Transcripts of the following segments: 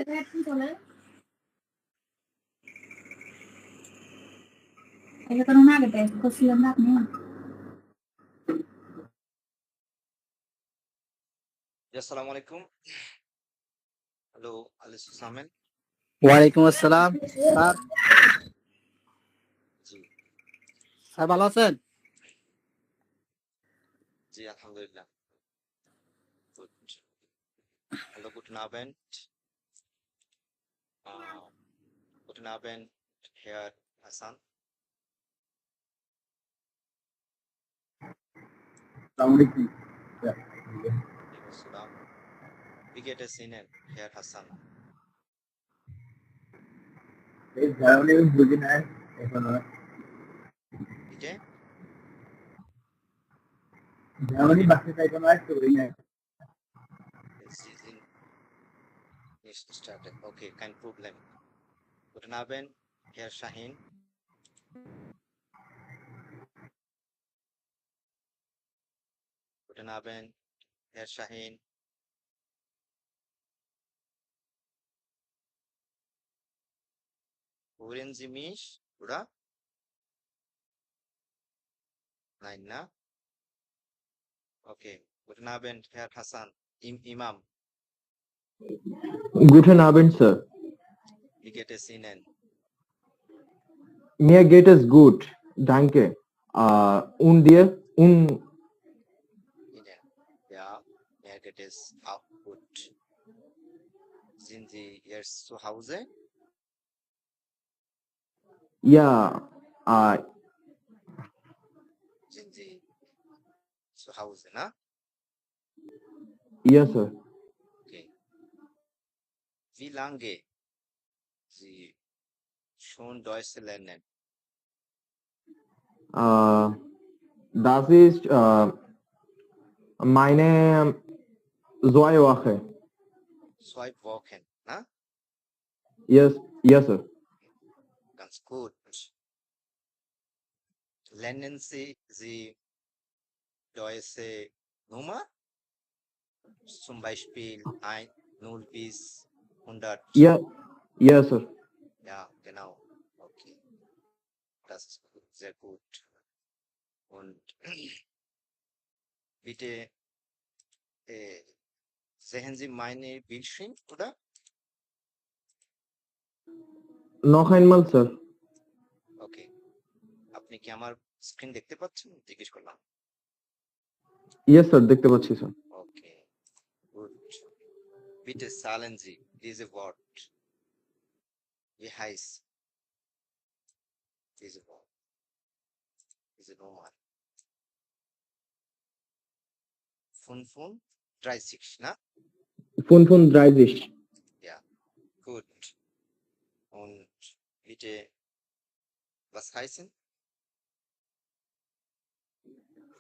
Ella con una que te cocción la mía. আসসালামু আলাইকুম। Hello, আলিসুর সামেন। ওয়ালাইকুম আসসালাম স্যার। জি স্যার ভালো আছেন? জি আলহামদুলিল্লাহ। Good. Hello, guten Abend. Guten Abend, Herr Hassan. Assalamualaikum. Ya. Alaikum Salam. Wie geht es Ihnen, Herr Hassan? এই ধারণে আমি বুঝি না এখনো Bitte? ধারণই বাসে চাইতে না তো ওই না Sie sind nicht started. Okay, kein Problem. Guten Abend, Herr Shahin. Guten Abend, Herr Shahin. Hören Sie mich, oder? Nein, na? Okay. Guten Abend, Herr Hassan. Imam, Guten Abend, Sir. wie geht es Ihnen? Mir geht es gut, danke. Und dir? Und Ihnen. Ja, mir geht es auch gut. Sind Sie jetzt zu Hause? ja, Sind Sie zu Hause, na? ja, Sir. Okay. Wie lange Sie schon Deutsch lernen? Das ist meine 2 Wochen. 2 Wochen, na? Yes, yes, Sir. Ganz gut. Lernen Sie deutsche Nummer? Zum Beispiel 1, 0 bis 100. Ja, yes, Sir. Ja, genau. Okay. Das ist gut, sehr gut. Und bitte sehen Sie meine Bildschirm, oder? Noch einmal, Sir. ওকে, আপনি কি আমার screen দেখতে পাচ্ছেন? জিজ্ঞেস করলাম। Yes, Sir, দেখতে পাচ্ছি, sir. Okay, good. Bitte zahlen Sie diese Wort. Wie heißt diese Wort? Diese Nummer? 35, na? 35. Ja, gut. Und bitte, was heißen?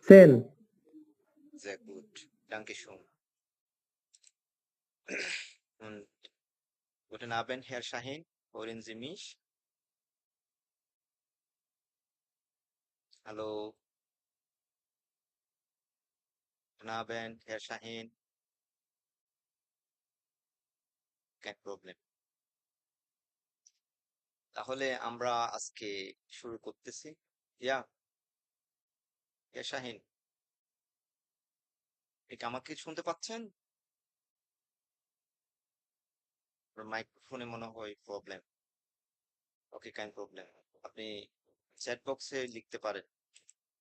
10. Sehr gut. Dankeschön. Und guten Abend, Herr Shahin. Hören Sie mich? Hallo. Guten Abend, Herr Shahin. Kein Problem. তাহলে আমরা আজকে শুরু করতেছি। ইয়া শাহিন, ঠিক আমাকে শুনতে পাচ্ছেন? মাইক্রোফোনে মনে হয় প্রবলেম। ওকে, কাইন প্রবলেম। আপনি চ্যাট বক্সে লিখতে পারেন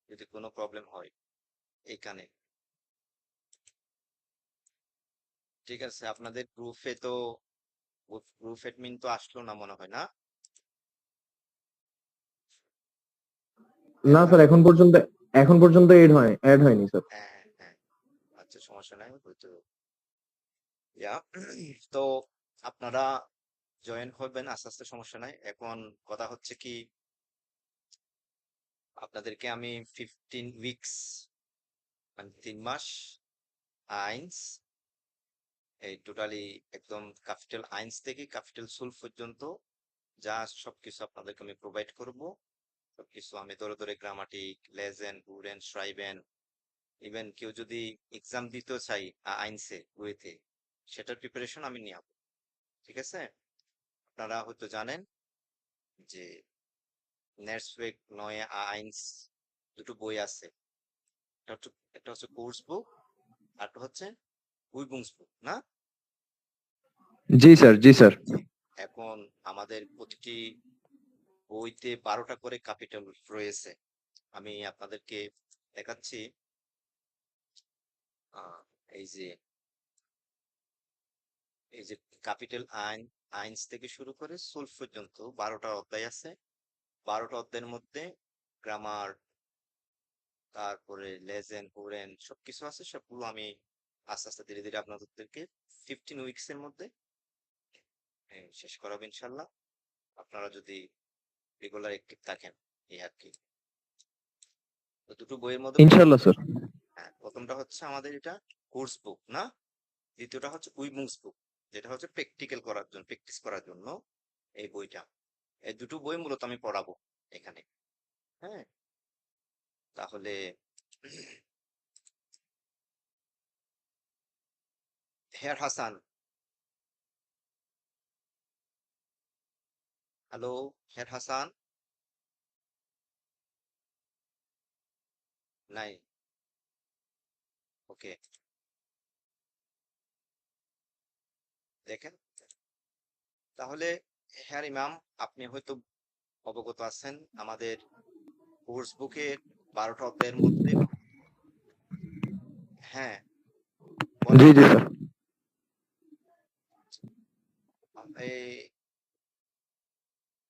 যদি কোনো প্রবলেম হয় এইখানে। ঠিক আছে, আপনাদের গ্রুপ অ্যাডমিন তো আসলো না মনে হয়, না? না স্যার, এখন পর্যন্ত অ্যাড হয়নি স্যার। হ্যাঁ হ্যাঁ হ্যাঁ, আচ্ছা সমস্যা নাই, হয়তো। ইয়া তো আপনারা জয়েন হবেন আস্তে আস্তে, সমস্যা নাই। এখন কথা হচ্ছে কি, আপনাদেরকে আমি 15 উইকস মানে 3 মাস আইনস, এই টোটালি একদম ক্যাপিটাল আইনস থেকে ক্যাপিটাল সুল পর্যন্ত যা সবকিছু আপনাদেরকে আমি প্রোভাইড করব। সবকিছু আমি ধরে ধরে গ্রামাটিক, লেজেন্ড, বুরেন, শ্রাইবেন, ইভেন কেউ যদি এক্সাম দিতে চাই আইনসে ওয়েতে, সেটার প্রিপারেশন আমি নিয়ে আসবো। ঠিক আছে? আপনারা হয়তো জানেন যে নেটসওয়েক নয় আইনস দুটো বই আছে। একটা হচ্ছে কোর্স বুক, আর একটা হচ্ছে উইবুংস বুক, না? জি স্যার, জি স্যার। এখন আমাদের প্রতিটি বইতে 12টা করে ক্যাপিটাল রয়েছে। আমি আপনাদেরকে দেখাচ্ছি। আহ, এই যে এই যে ক্যাপিটাল আইনস থেকে শুরু করে সোলফ পর্যন্ত 12টা অধ্যায় আছে। 12টা অধ্যায়ের মধ্যে গ্রামার, তারপরে লেজেন্ড হুরেন সবকিছু আছে। সবগুলো আমি আস্তে আস্তে ধীরে ধীরে আপনাদেরকে 15 উইকস এর মধ্যে শেষ করাবো ইনশাল্লাহ, আপনারা যদি রেগুলার অ্যাক্টিভ থাকেন, এই আর কি। তো দুটো বইয়ের মধ্যে ইনশাল্লাহ স্যার। হ্যাঁ, প্রথমটা হচ্ছে আমাদের এটা কোর্স বুক, না? দ্বিতীয়টা হচ্ছে উইবুংস বুক, যেটা হচ্ছে প্র্যাকটিক্যাল করার জন্য, প্র্যাকটিস করার জন্য এই বইটা। এই দুটো বই মূলত আমি পড়াবো এখানে। হ্যাঁ, তাহলে হেয়ার হাসান, হ্যালো হেয়ার হাসান, নাই? ওকে, দেখেন তাহলে হেয়ার ইমাম, আপনি হয়তো অবগত আছেন আমাদের কোর্স বুকের 12টা অধ্যায়ের মধ্যে। হ্যাঁ, জি বলেন। জি স্যার। এই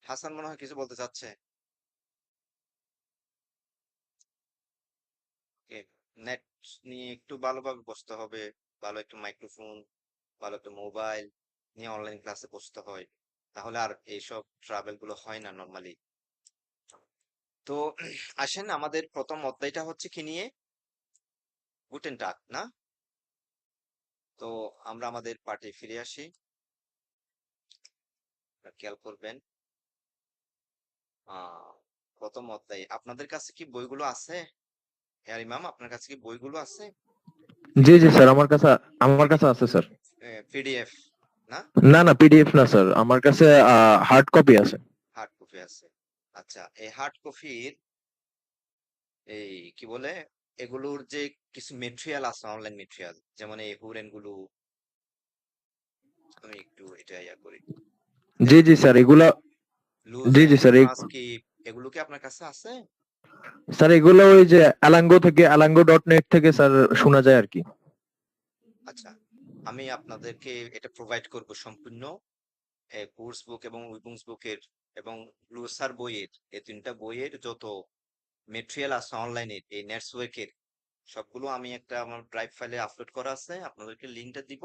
হাসান মনে হয় কিছু বলতে চাচ্ছে। নেট নিয়ে একটু ভালোভাবে বসতে হবে, ভালো একটা মাইক্রোফোন, ভালো একটা মোবাইল নিয়ে অনলাইন ক্লাসে বসতে হয়, তাহলে আর এইসব ট্রাভেল গুলো হয় না নর্মালি। তো আসেন, আমাদের প্রথম অধ্যায়টা হচ্ছে কি নিয়ে? গুটেন টাগ, না? তো আমরা আমাদের পার্টি ফিরে আসি। খেয়াল করবেন প্রথম অধ্যায়, আপনাদের কাছে কি বইগুলো আছে? হ্যাঁ ইমাম, আপনার কাছে কি বইগুলো আছে? জি জি স্যার, আমার কাছে আছে স্যার। পিডিএফ, না? না না, পিডিএফ না স্যার, আমার কাছে হার্ড কপি আছে। হার্ড কপি আছে। আচ্ছা, এই হার্ড কপির এই কি বলে, এগুলোর যে কিছু মেটেরিয়াল আছে, অনলাইন মেটেরিয়াল, যেমন এই হুরেন গুলো, আমি একটু এটা ইয়া করি, জি জি দেখেন স্যার, এগুলা। জি লুজং জি স্যার, ট্রান্সক্রিপ্ট, এগুলো কি আপনার কাছে আছে? স্যার এগুলো ওই যে alango.net থেকে স্যার শোনা যায় আর কি। আচ্ছা, আমি আপনাদেরকে এটা প্রোভাইড করব সম্পূর্ণ কোর্স বুক এবং উইবুংস বুকের এবং লুসার বইয়ের, এই তিনটা বইয়ের যত মেটেরিয়াল আছে অনলাইনে এই নেটওয়ার্কের, সবগুলো আমি একটা আমার ড্রাইভ ফাইলে আপলোড করা আছে, আপনাদেরকে লিঙ্কটা দিব।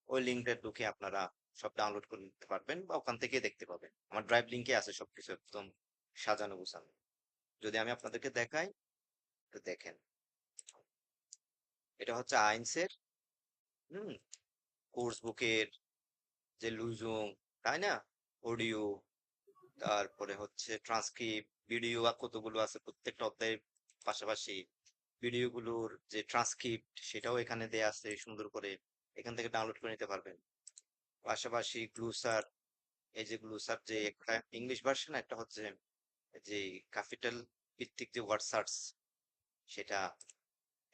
ওই লিঙ্কটা ঢুকে আপনারা সব ডাউনলোড করে নিতে পারবেন বা ওখান থেকে দেখতে পাবেন। আমার ড্রাইভ লিঙ্কে আছে সবকিছু একদম সাজানো গোছানো। যদি আমি আপনাদেরকে দেখাই, তো দেখেন, এটা হচ্ছে আইনসের কোর্স বুকের যে লুজুং, তাই না? অডিও, তারপরে হচ্ছে ট্রান্সক্রিপ্ট, ভিডিও কতগুলো আছে প্রত্যেকটা অধ্যায়ের পাশাপাশি ভিডিওগুলোর যে ট্রান্সক্রিপ্ট সেটাও এখানে দেয়া আছে সুন্দর করে, এখান থেকে ডাউনলোড করে নিতে পারবেন। পাশাপাশি গ্লুসার, এই যে গ্লুসার যে একটা ইংলিশ ভার্সন, একটা হচ্ছে যে ক্যাপিটাল ভিত্তিক যে ওয়ার্ড সার্চ সেটা,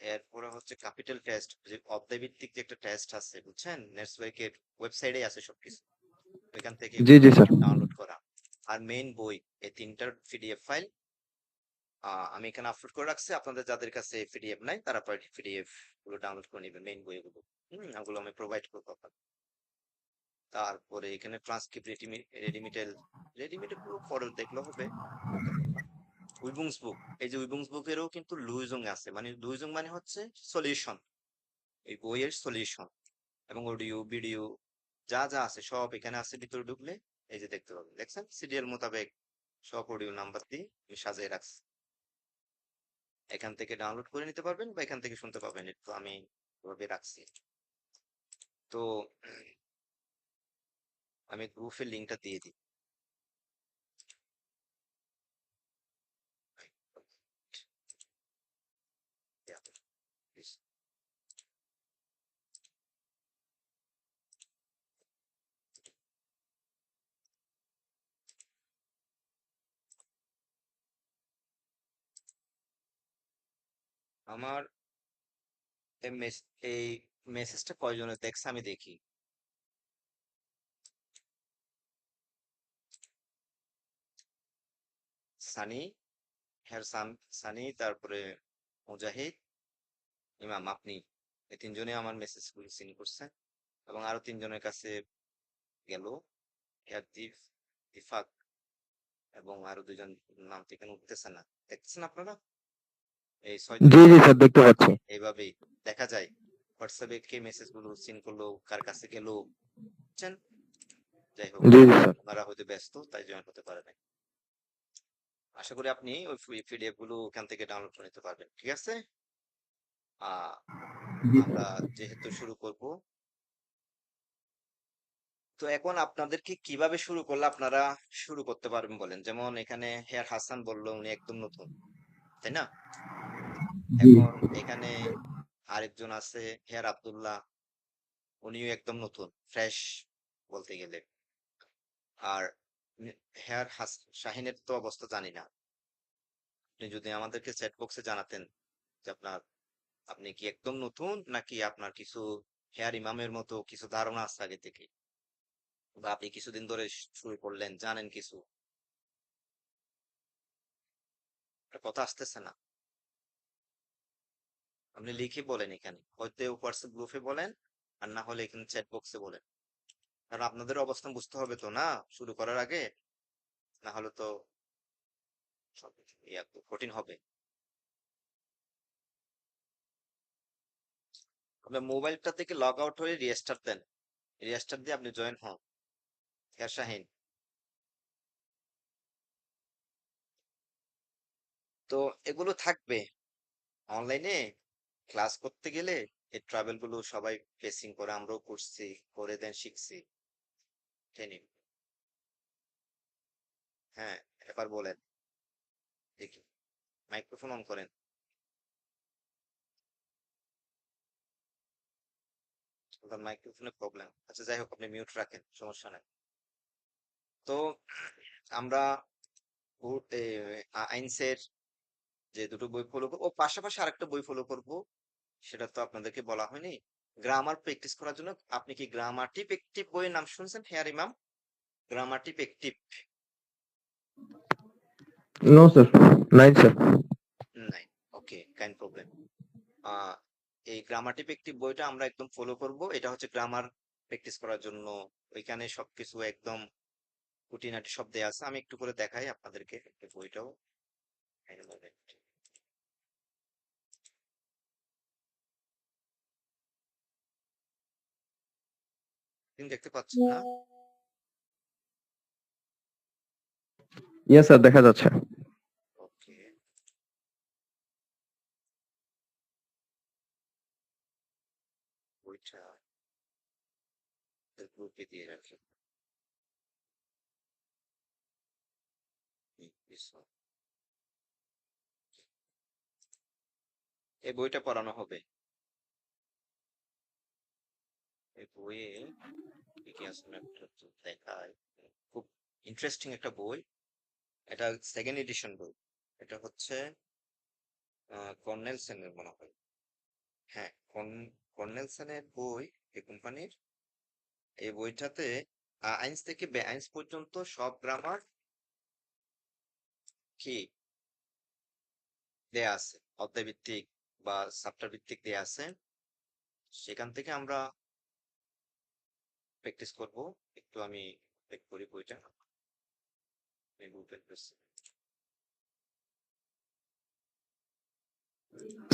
এরপরে হচ্ছে ক্যাপিটাল টেস্ট, যে অধ্যায় ভিত্তিক যে একটা টেস্ট আছে, বুঝছেন? নেটওয়ার্কের ওয়েবসাইটে আছে সবকিছু, ওইখান থেকে জি এগুলো জি স্যার। ডাউনলোড করা। আর মেইন বই, এই তিনটার পিডিএফ ফাইল আমি এখানে আপলোড করে রাখছি। আপনাদের যাদের কাছে পিডিএফ নাই তারা পিডিএফ গুলো ডাউনলোড করে নেবেন, মেইন বইগুলো। ওগুলো আমি প্রোভাইড করবো আপনাদের। তারপরে এখানে ট্রান্সক্রিপ্ট, রেডিমেড গুলো পরে দেখলে হবে, তেমন না। উইবুংস বুক, এই যে উইবুংস বুকেরও কিন্তু লুইজং আছে, মানে লুইজং মানে হচ্ছে সলিউশন, এই বইয়ের সলিউশন এবং অডিও ভিডিও যা যা আছে সব এখানে আছে। ভিতরে ঢুকলে এই যে দেখতে পাবেন, দেখছেন সিরিয়াল মোতাবেক সব অডিও নাম্বার দিয়ে আমি সাজিয়ে রাখছি। এখান থেকে ডাউনলোড করে নিতে পারবেন বা এখান থেকে শুনতে পাবেন, একটু আমি এভাবে রাখছি। তো আমি গ্রুপের লিঙ্কটা দিয়ে দিই। আমার এই মেসেজটা কয়জনের দেখছে আমি দেখি। সানি, সানি, তারপরে মুজাহিদ, ইমাম, আপনি এই তিনজনে আমার মেসেজ গুলো সিন করছেন এবং আরো তিনজনের কাছে গেল, ইফাক এবং আরো দুজন নাম তো এখানে উঠতেছে না, দেখছেন আপনারা? এই জি জি স্যার, দেখতে পাচ্ছি। এইভাবেই দেখা যায় হোয়াটসঅ্যাপে কে মেসেজ গুলো সিন করলো, কার কাছে গেল, বুঝছেন? যাই হোক, জি জি স্যার। ওনারা হয়তো ব্যস্ত তাই জয়েন হতে পারে নাই। আশা করি আপনি ওই পিডিএফ গুলো ওখান থেকে ডাউনলোড করে নিতে পারবেন, ঠিক আছে? জি আমরা স্যার। যেহেতু শুরু করব, তো এখন আপনাদেরকে কিভাবে শুরু করলে আপনারা শুরু করতে পারবেন বলেন? যেমন এখানে হেয়ার হাসান বললো উনি একদম নতুন, তাই না? জি এখন এখানে আরেকজন আছে হেয়ার আব্দুল্লাহ, উনিও একদম নতুন, ফ্রেশ বলতে গেলে। আর হেয়ার শাহিনের তো অবস্থা জানি না, আপনি যদি আমাদেরকে চ্যাট বক্সে জানাতেন যে আপনি কি একদম নতুন নাকি আপনার কিছু হেয়ার ইমামের মতো কিছু ধারণা আছে আগে থেকে, বা আপনি কিছুদিন ধরে শুরু করলেন, জানেন কিছু, একটা কথা আসতেছে না। আপনি লিখে বলেন এখানে, হয়তো হোয়াটসঅ্যাপ গ্রুপে বলেন আর না হলে এখানে চ্যাট বক্সে বলেন, কারণ আপনাদের অবস্থান বুঝতে হবে তো না শুরু করার আগে, না হলে তো সব কঠিন হবে। আপনার মোবাইলটা থেকে লগ আউট হয়ে রিস্টার্ট দেন, রিস্টার্ট দিয়ে আপনি জয়েন হন। হ্যাঁ শাহিন, তো এগুলো থাকবে অনলাইনে ক্লাস করতে গেলে, এই ট্রাভেল গুলো সবাই ফেসিং করে, আমরাও করছি, করে দেন শিখছি, ট্রেনিং। হ্যাঁ, এবার বলেন দেখি, মাইক্রোফোন অন করেন। মাইক্রোফোনে প্রবলেম, আচ্ছা যাই হোক, আপনি মিউট রাখেন, সমস্যা নাই। তো আমরা আইনসের যে দুটো বই ফলো করবো, ও পাশাপাশি আরেকটা বই ফলো করব, সেটা তো আপনাদেরকে বলা হয়নি। গ্রামার প্র্যাকটিস করার জন্য আপনি কি গ্রামাটিভ একটিভ বইয়ের নাম শুনছেন হেয়ার ইমাম? গ্রামাটিভ একটিভ? নো স্যার, নাই স্যার। নাই, ওকে, কাইন্ড প্রবলেম। এই গ্রামাটিভ একটিভ বইটা আমরা একদম ফলো করব, এটা হচ্ছে গ্রামার প্র্যাকটিস করার জন্য। ওইখানে সবকিছু একদম খুঁটিনাটি সব দেয়া আছে, আমি একটু করে দেখাই আপনাদেরকে এই বইটাও। দেখতে পাচ্ছেন না? ইয়েস স্যার, দেখা যাচ্ছে। ওকে, বইটা গ্রুপে দিয়ে রাখি। এই বইটা পড়ানো হবে। এই বইয়ে কি কি আছে না একটু দেখায়, খুব ইন্টারেস্টিং একটা বই। এটা সেকেন্ড এডিশন বই, এটা হচ্ছে কর্নেল সেনের মনে হয়। হ্যাঁ, কর্নেল সেনের বই, এই কোম্পানির। এই বইটাতে আইনস থেকে বেআইনস পর্যন্ত সব গ্রামার কি দেয়া আছে, অধ্যায় ভিত্তিক বা চ্যাপ্টার ভিত্তিক দেয়া আছে, সেখান থেকে আমরা প্র্যাকটিস করব। একটু আমি চেক করি বইটা,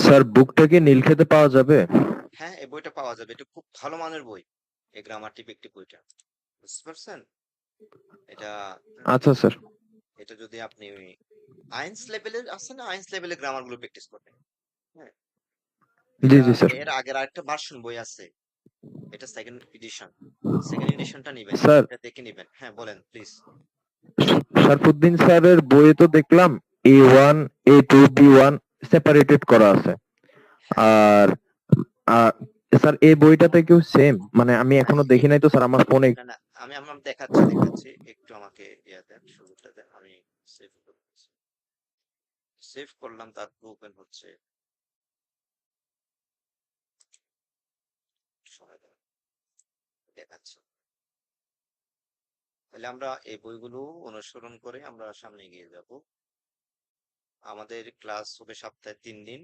স্যার, বুকটা কি নীলক্ষেতে পাওয়া যাবে? হ্যাঁ এই বইটা পাওয়া যাবে, এটা খুব ভালো মানের বই, এই গ্রামাটিভ একটি বইটা, বুঝতে পারছেন? এটা আচ্ছা স্যার। এটা যদি আপনি আইনস লেভেলের আছে না, আইনস লেভেলে গ্রামার গুলো প্র্যাকটিস করবেন। হ্যাঁ, জি এটা জি স্যার। এর আগের আরেকটা ভার্সন বই আছে, এটা সেকেন্ড এডিশন, সেকেন্ড এডিশনটা নিবেন, স্যার, এটা দেখে নিবেন। হ্যাঁ বলেন প্লিজ। শরফুদ্দিন স্যারের বইয়ে তো দেখলাম A1 A2 B1 সেপারেটেড করা আছে। হ্যাঁ আর স্যার, এই বইটাতে কেউ সেম, মানে আমি হ্যাঁ, এখনো দেখি নাই তো স্যার, আমার ফোনে। না না, আমি আমি দেখাচ্ছি, একটু আমাকে ইয়া দেন, শুরুটা দেন, আমি সেভ সেভ করলাম, তারপর ওপেন হচ্ছে। সময় দাও, দেখাচ্ছি। তাহলে আমরা এই বইগুলো অনুসরণ করে আমরা সামনে এগিয়ে যাব। আমাদের ক্লাস হবে সপ্তাহে 3 দিন।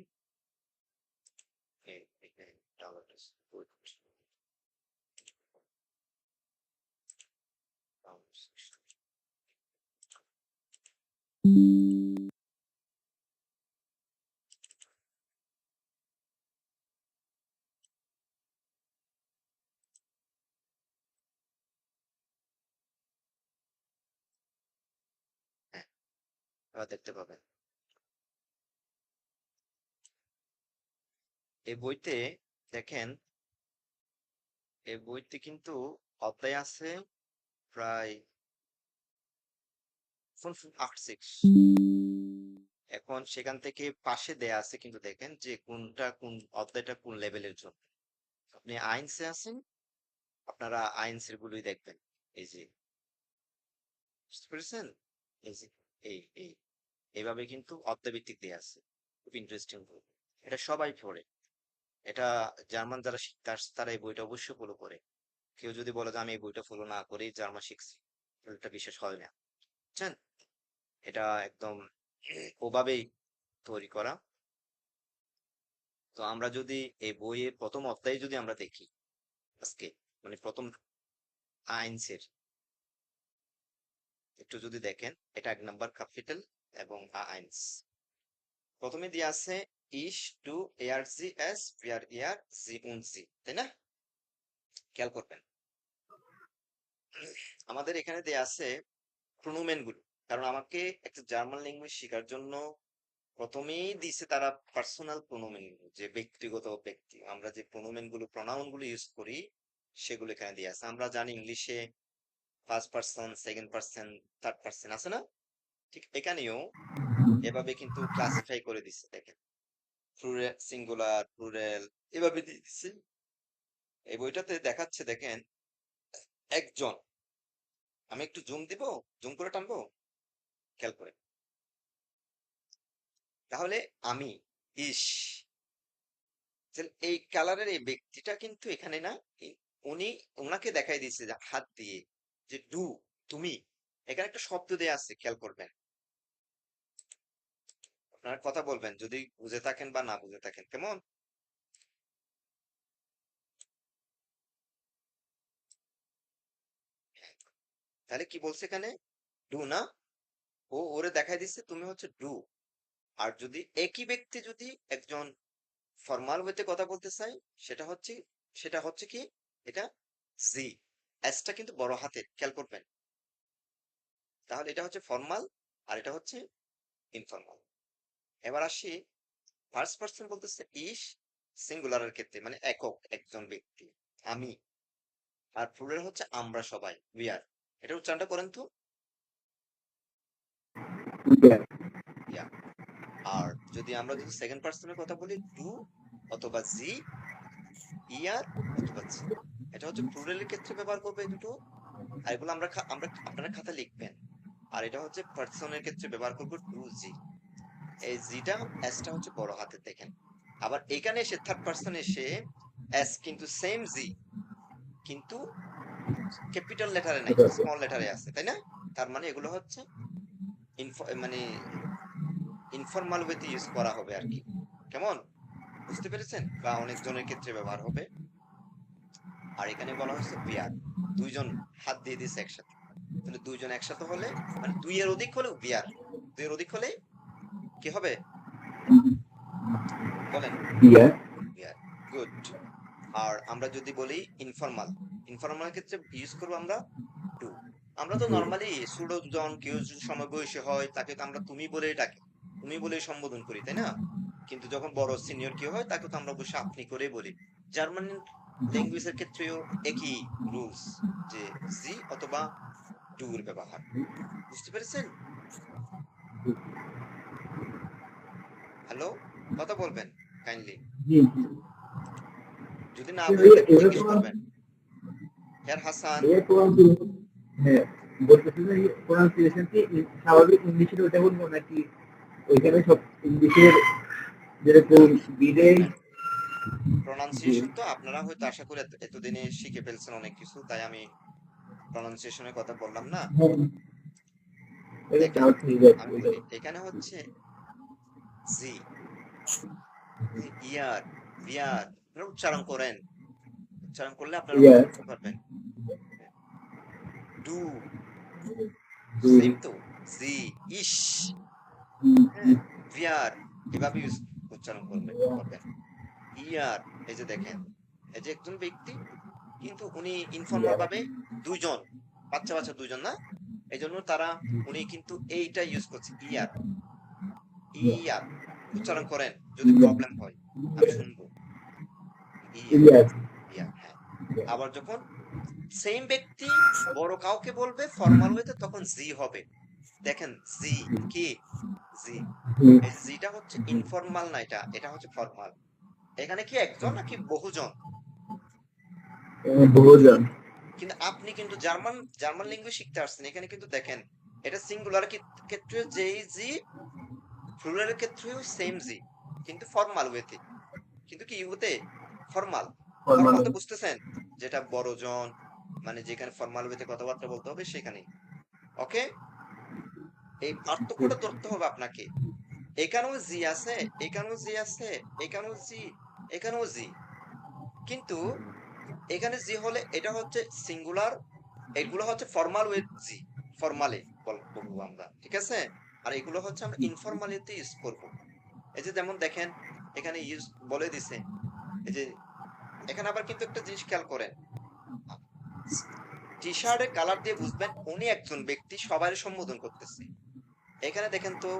download is good. Download section. হ্যাঁ, এবার দেখতে পাবেন এই বইতে, দেখেন এই বইতে কিন্তু অধ্যায় আছে প্রায় 86। এখন সেখান থেকে পাশে দেয়া আছে, কিন্তু দেখেন যে কোনটা কোন অধ্যায়টা কোন লেভেলের জন্য। আপনি আইনসে আছেন, আপনারা আইনসের গুলোই দেখবেন। এই যে বুঝতে পেরেছেন, এই যে এই এই এইভাবে কিন্তু অধ্যায়ভিত্তিক দেয়া আছে, খুব ইন্টারেস্টিং বই। এটা সবাই পড়ে, এটা জার্মান যারা শিখতে আসছে তারা এই বইটা অবশ্যই ফলো করে। কেউ যদি বলে যে আমি এই বইটা ফলো না করেই জার্মান শিখছি, এটা বিশেষ হয় না, বুঝছেন? এটা একদম ওভাবেই তৈরি করা। তো আমরা যদি এই বইয়ের প্রথম অধ্যায় যদি আমরা দেখি আজকে, মানে প্রথম আইনসের একটু যদি দেখেন, এটা 1 নাম্বার ক্যাপিটাল এবং আইনস। প্রথমে দিয়ে আছে ইশ টু এআরজিএস পিয়ার ইয়ার জি উনসি, তাই না? খেয়াল করবেন আমাদের এখানে দেয়া আছে প্রোনোমেন গুলো, কারণ আমাকে একটা জার্মান ল্যাঙ্গুয়েজ শেখার জন্য প্রথমেই দিছে তারা পার্সোনাল প্রোনোমেন, যে ব্যক্তিগত ব্যক্তি, আমরা যে প্রোনোমেন গুলো প্রোনাউন গুলো ইউজ করি সেগুলো এখানে দিয়ে আছে। আমরা জানি ইংলিশে first person, second person, third person আছে না? ঠিক এখানেও এভাবে কিন্তু ক্লাসিফাই করে দিচ্ছে। দেখেন প্লুরাল, সিঙ্গুলার, প্লুরাল এভাবে দিয়ে দিচ্ছে। এই বইটাতে দেখাচ্ছে, দেখেন একজন, আমি একটু জুম দিব, জুম করে টানবো, খেয়াল করে। তাহলে আমি ইস, এই কালারের এই ব্যক্তিটা কিন্তু এখানে না, উনি ওনাকে দেখাই দিচ্ছে হাত দিয়ে যে ডু, তুমি। এখানে একটা শব্দ দেয়া আছে, খেয়াল করবেন। আপনারা কথা বলবেন যদি বুঝে থাকেন বা না বুঝে থাকেন, কেমন? তাহলে কি বলছে এখানে? ডু না, ও ওরে দেখাই দিচ্ছে তুমি হচ্ছে ডু। আর যদি একই ব্যক্তি যদি একজন ফর্মাল ওয়েতে কথা বলতে চাই, সেটা হচ্ছে কি, এটা জি, এসটা কিন্তু বড় হাতের, খেয়াল করবেন। তাহলে এটা হচ্ছে ফর্মাল আর এটা হচ্ছে ইনফর্মাল। এবার আসি ফার্স্ট পার্সন বলতেছে ইস, সিঙ্গুলারের ক্ষেত্রে মানে একক, একজন ব্যক্তি, আমি। আর প্লুরাল হচ্ছে আমরা সবাই, উই আর। এটা উচ্চারণটা করেন তো। ইয়া। আর যদি আমরা যদি সেকেন্ড পার্সনের কথা বলি, ডু অথবা জি, ইয়ার অথবা জি, এটা হচ্ছে প্লুরালের ক্ষেত্রে ব্যবহার করবে এই দুটো। আর এগুলো আপনারা খাতা লিখবেন। আর এটা হচ্ছে পার্সনের ক্ষেত্রে ব্যবহার করবো ডু জি। এই জিটা, এসটা হচ্ছে বড় হাতে, দেখেন। আবার এখানে এসে থার্ড পার্সন এসে এস কিন্তু সেম জি, কিন্তু ক্যাপিটাল লেটারে নাই, স্মল লেটারে আছে, তাই না? তার মানে এগুলো হচ্ছে মানে ইনফর্মাল ওয়েতে ইউজ করা হবে আর কি, কেমন? বুঝতে পেরেছেন? বা অনেকজনের ক্ষেত্রে ব্যবহার হবে। আর এখানে বলা হচ্ছে বিয়ার, দুইজন হাত দিয়ে দিচ্ছে একসাথে। তাহলে দুইজন একসাথে হলে, মানে দুইয়ের অধিক হলেও বিয়ার, দুইয়ের অধিক হলে কি হবে বলেন? বিয়ার, গুড। আর আমরা যদি বলি ইনফর্মাল, ইনফর্মাল ক্ষেত্রে ইউজ করবো আমরা টু। আমরা তো নরমালি সুডোজন, কেউ যদি সমবয়সী হয় তাকে তো আমরা তুমি বলেই ডাকি, তুমি বলেই সম্বোধন করি, তাই না? কিন্তু যখন বড় সিনিয়র কেউ হয় তাকে তো আমরা অবশ্যই আপনি করে বলি। জার্মান ল্যাঙ্গুয়েজের ক্ষেত্রেও একই রুলস, যে জি অথবা ডুর ব্যবহার। বুঝতে পেরেছেন? হ্যালো, কথা বলবেন কাইন্ডলি, যদি না বুঝেন জিজ্ঞেস করবেন। হ্যাঁ হাসান, হ্যাঁ বলতেছি যে প্রনাউন্সিয়েশন কি স্বাভাবিক ইংলিশের ওটা বলবো নাকি ওইখানে সব ইংলিশের যেরকম বিদেই প্রনাউন্সিয়েশন তো আপনারা হয়তো আশা করি এতদিনে শিখে ফেলছেন অনেক কিছু, তাই আমি প্রনাউন্সিয়েশনের কথা বললাম না। এটা দেখেন ডাউট হয়ে যায় আমি বলি এখানে হচ্ছে জি, ইয়ার, বিয়ার উচ্চারণ করেন, উচ্চারণ করলে আপনারা ইয়ার বুঝতে পারবেন। ডু সেম তো, জি, ইশ, হ্যাঁ, বিয়ার এভাবে উচ্চারণ করবেন। ইয়ার, এই যে দেখেন, এই যে একজন ব্যক্তি কিন্তু উনি ইনফর্মাল ভাবে দুইজন বাচ্চা বাচ্চা দুইজন না, এই জন্য উনি কিন্তু এইটা ইউজ করছে, ইয়ার। ইয়ার উচ্চারণ করেন, যদি প্রবলেম হয় আমি শুনবো। ইয়ার, ইয়ার ইয়ার, হ্যাঁ। আবার যখন সেম ব্যক্তি বড় কাউকে বলবে ফর্মাল ওয়েতে, তখন জি হবে। দেখেন জি কি, জি, এই জিটা হচ্ছে ইনফর্মাল না, এটা হচ্ছে ফর্মাল। এখানে কি একজন নাকি বহুজন? বহুজন। কিন্তু আপনি কিন্তু জার্মান ল্যাঙ্গুয়েজ শিখতে আসছেন, এখানে কিন্তু দেখেন এটা সিঙ্গুলার ক্ষেত্রে যেই জি, প্লুরালের ক্ষেত্রেও সেম জি, কিন্তু ফর্মাল ওয়েতে। কিন্তু কি ওতে ফর্মাল, ফর্মাল তো বুঝতেছেন, যেটা বড়জন, মানে যেখানে ফর্মাল ওয়েতে কথাবার্তা বলতে হবে সেখানে। ওকে, এই পার্থক্যটা ধরতে হবে আপনাকে। এখানেও জি আছে, এখানেও জি আছে, এখানেও জি, এখানেও জি, কিন্তু এখানে জি হলে এটা হচ্ছে সিঙ্গুলার, এগুলো হচ্ছে ফর্মাল উইথ জি, ফর্মালে বলবো আমরা, ঠিক আছে? আর এগুলো হচ্ছে আমরা ইনফর্মালিতে ইউজ করব। এই যে যেমন দেখেন এখানে ইউজ বলে দিছে, এই যে এখানে আবার কিন্তু একটা জিনিস খেয়াল করেন, টি শার্টের কালার দিয়ে বুঝবেন উনি একজন ব্যক্তি সবাই সম্বোধন করতেছে। এখানে দেখেন তো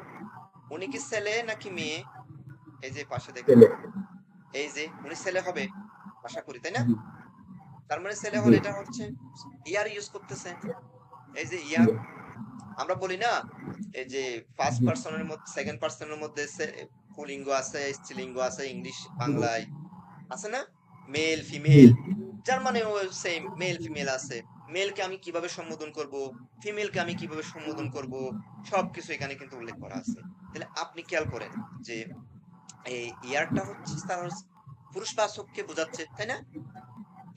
উনি কি ছেলে নাকি মেয়ে? এই যে পাশে দেখেন, এই যে উনি ছেলে হবে আশা করি, তাই না? তার মানে ছেলে হলে এটা হচ্ছে ইয়ার ইউজ করতেছে। এই যে ইয়ার, আমরা বলি না এই যে ফার্স্ট পারসনের মধ্যে সেকেন্ড পারসনের মধ্যে পুলিঙ্গ আছে, স্ত্রীলিঙ্গ আছে, ইংলিশ বাংলায় আছে না, মেল ফিমেল, জার্মানেও সেম মেল ফিমেল আছে। মেলকে আমি কিভাবে সম্বোধন করব, ফিমেলকে আমি কিভাবে সম্বোধন করব, সবকিছু এখানে কিন্তু উল্লেখ করা আছে। তাহলে আপনি খেয়াল করেন যে এই ইয়ারটা হচ্ছে তার পুরুষবাচককে বোঝাচ্ছে, তাই না?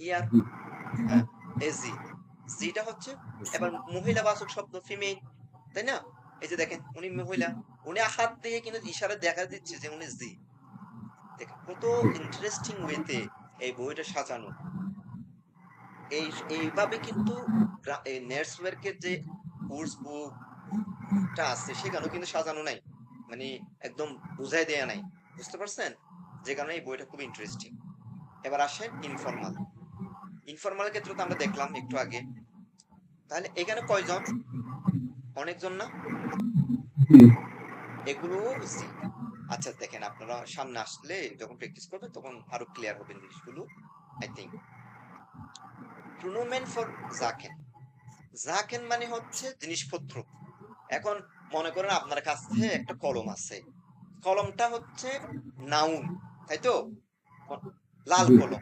ইয়ার, হ্যাঁ, এজি, জিটা হচ্ছে এবার মহিলাবাচক শব্দ ফিমেল, তাই না? এই যে দেখেন উনি মহিলা, উনি হাত দিয়ে কিন্তু ইশারা দেখা দিচ্ছে যে উনি জি। দেখেন কত ইন্টারেস্টিং ওয়েতে এই বইটা সাজানো। এইভাবে কিন্তু এই নেটসওয়ার্কের যে কোর্স বুকটা আছে সেখানেও কিন্তু সাজানো নাই, মানে একদম বুঝাই দেয়া নাই, বুঝতে পারছেন? যে কারণে এই বইটা খুব ইন্টারেস্টিং। এবার আসেন ইনফর্মাল। ইনফর্মালের ক্ষেত্রে তো আমরা দেখলাম একটু আগে। তাহলে এখানে কয়জন? অনেকজন না? এগুলো জি। আচ্ছা দেখেন আপনারা সামনে আসলে যখন প্র্যাকটিস করবেন তখন আরো ক্লিয়ার হবে জিনিসগুলো, আই থিংক। প্রোনোমেন ফর জাকেন, জাকেন মানে হচ্ছে জিনিসপত্র। এখন মনে করেন আপনার কাছে একটা কলম আছে, কলমটা হচ্ছে নাউন, তাই তো? লাল কলম।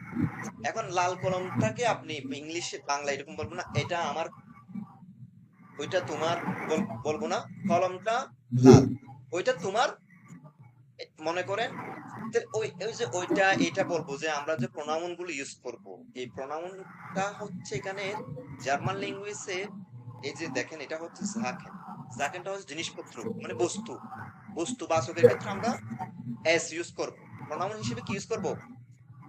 এখন লাল কলমটাকে আপনি ইংলিশে বাংলা এরকম বলবো না, এটা আমার, ওইটা তোমার বলবো না, কলমটা লাল, ওইটা তোমার। মনে করেন ওই যে ওইটা এটা বলবো যে আমরা যে প্রোনাউন গুলো ইউজ করব, এই প্রোনাউনটা হচ্ছে এখানে জার্মান ল্যাঙ্গুয়েজে, এই যে দেখেন এটা হচ্ছে জাকেন। জাকেনটা হচ্ছে জিনিসপত্র, মানে বস্তু, বস্তুবাচকের ক্ষেত্রে আমরা এস ইউজ করব। প্রোনাউন হিসেবে কি ইউজ করব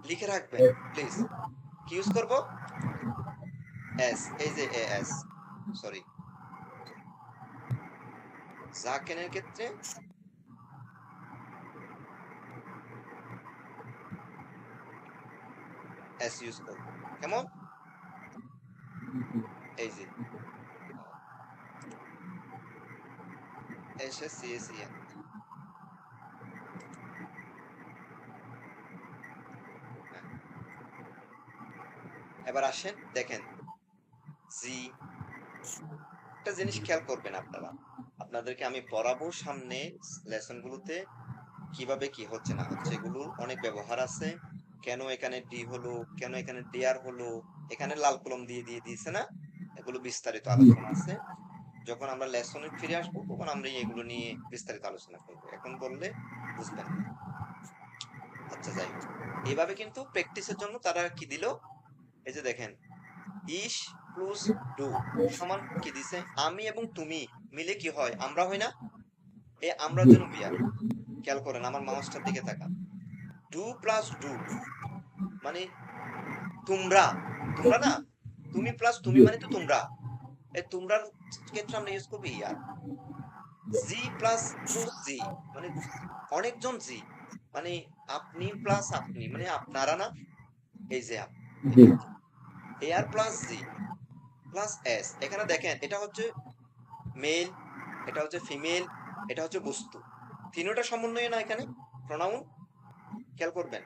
লিখে রাখবেন প্লিজ, কি ইউজ করব? এস, এই যে এস, সরি, জাকেনের ক্ষেত্রে এস ইউজ করব। কেমন? এই যে S S C S E N. এবার আসেন দেখেন জি, একটা জিনিস খেয়াল করবেন আপনারা, আপনাদেরকে আমি পড়াবো সামনে লেসন গুলোতে কিভাবে কি হচ্ছে না হচ্ছে, এগুলোর অনেক ব্যবহার আছে। কেন এখানে ডি হলো, কেন এখানে ডিআর হলো, এখানে লাল কলম দিয়ে দিয়েছে না, এগুলো বিস্তারিত আলোচনা আছে। যখন আমরা লেসনে ফিরে আসবো তখন আমরা এগুলো নিয়ে বিস্তারিত আলোচনা করবো, এখন বললে বুঝবেন না। আচ্ছা যাই হোক, এইভাবে কিন্তু প্র্যাকটিসের জন্য তারা কি দিল, এই যে দেখেন ইস প্লাস ডু সমান কি দিছে, আমি এবং তুমি মিলে কি হয়, আমরা হই না, এই আমরার জি জন্য বিয়ার। খেয়াল করেন আমার মাউসটার দিকে তাকান, ডু প্লাস ডু মানে তোমরা, তোমরা না, তুমি প্লাস তুমি জি মানে তো তোমরা, এই তোমরার ক্ষেত্রে আমরা ইউজ করবো ইয়ার। জি প্লাস টু জি মানে অনেকজন জি, মানে আপনি প্লাস আপনি মানে আপনারা না, এই যে G R plus G plus S, এখানে দেখেন এটা হচ্ছে মেল, এটা হচ্ছে ফিমেল, এটা হচ্ছে বস্তু, তিনটা সমন্বয় না এখানে প্রোনাউন। খেয়াল করবেন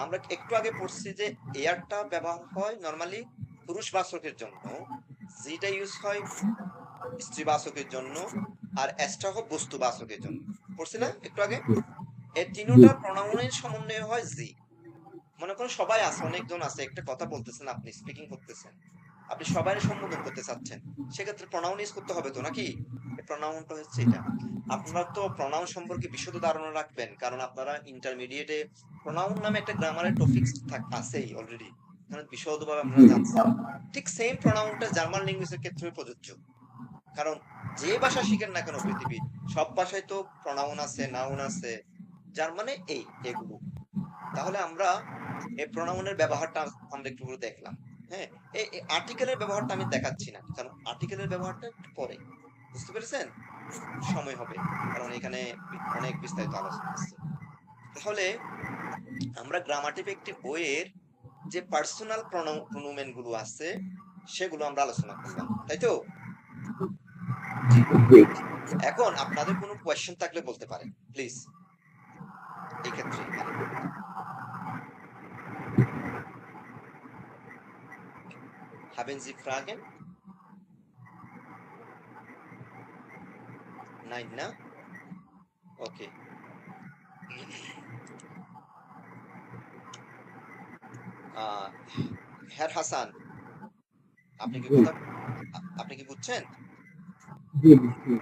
আমরা একটু আগে পড়ছি যে এয়ারটা ব্যবহার হয় নরমালি পুরুষবাচকের জন্য, জিটা ইউজ হয় স্ত্রীবাচকের জন্য, আর এসটা হয় বস্তুবাচকের জন্য, পড়ছি না একটু আগে। এই জি তিনটা প্রোনাউনের সমন্বয় হয় জি। মনে করেন সবাই আছে, অনেকজন আছে, একটা কথা বলতেছেন, আপনি স্পিকিং করতেছেন, আপনি সবাই সম্বোধন করতে চাচ্ছেন, সেক্ষেত্রে প্রনাউন ইউজ করতে হবে তো নাকি, প্রনাউনটা হচ্ছে এটা। আপনারা তো প্রনাউন সম্পর্কে বিশদ ধারণা রাখবেন, কারণ আপনারা ইন্টারমিডিয়েটে প্রনাউন নামে একটা গ্রামারের টপিকস আছেই অলরেডি, মানে বিশদভাবে জি আপনারা জানছেন। ঠিক সেম প্রনাউনটা জার্মান ল্যাঙ্গুয়েজের ক্ষেত্রে প্রযোজ্য, কারণ যে ভাষা শিখেন না কেন পৃথিবীর সব ভাষায় তো প্রনাউন আছে, নাউন আছে, যার মানে এই এগুলো। তাহলে আমরা এই প্রোনাউনের ব্যবহারটা আমরা একটু করে দেখলাম। হ্যাঁ, এই আর্টিকেলের ব্যবহারটা আমি দেখাচ্ছি না, কারণ আর্টিকেলের ব্যবহারটা একটু পরে, বুঝতে পেরেছেন, সময় হবে, কারণ এখানে অনেক বিস্তারিত আলোচনা আছে। তাহলে আমরা গ্রামাটিভ একটি বইয়ের যে পার্সোনাল প্রোনোমেন গুলো আছে সেগুলো আমরা আলোচনা করলাম, তাই তো? জি। জি এখন আপনাদের কোনো কোয়েশ্চেন থাকলে বলতে পারেন প্লিজ, এই ক্ষেত্রে মানে haben Sie Fragen? Nein, না? ওকে। আহ হ্যাঁ হাসান, আপনি কি জি কথা আপনি কি বুঝছেন? জি জি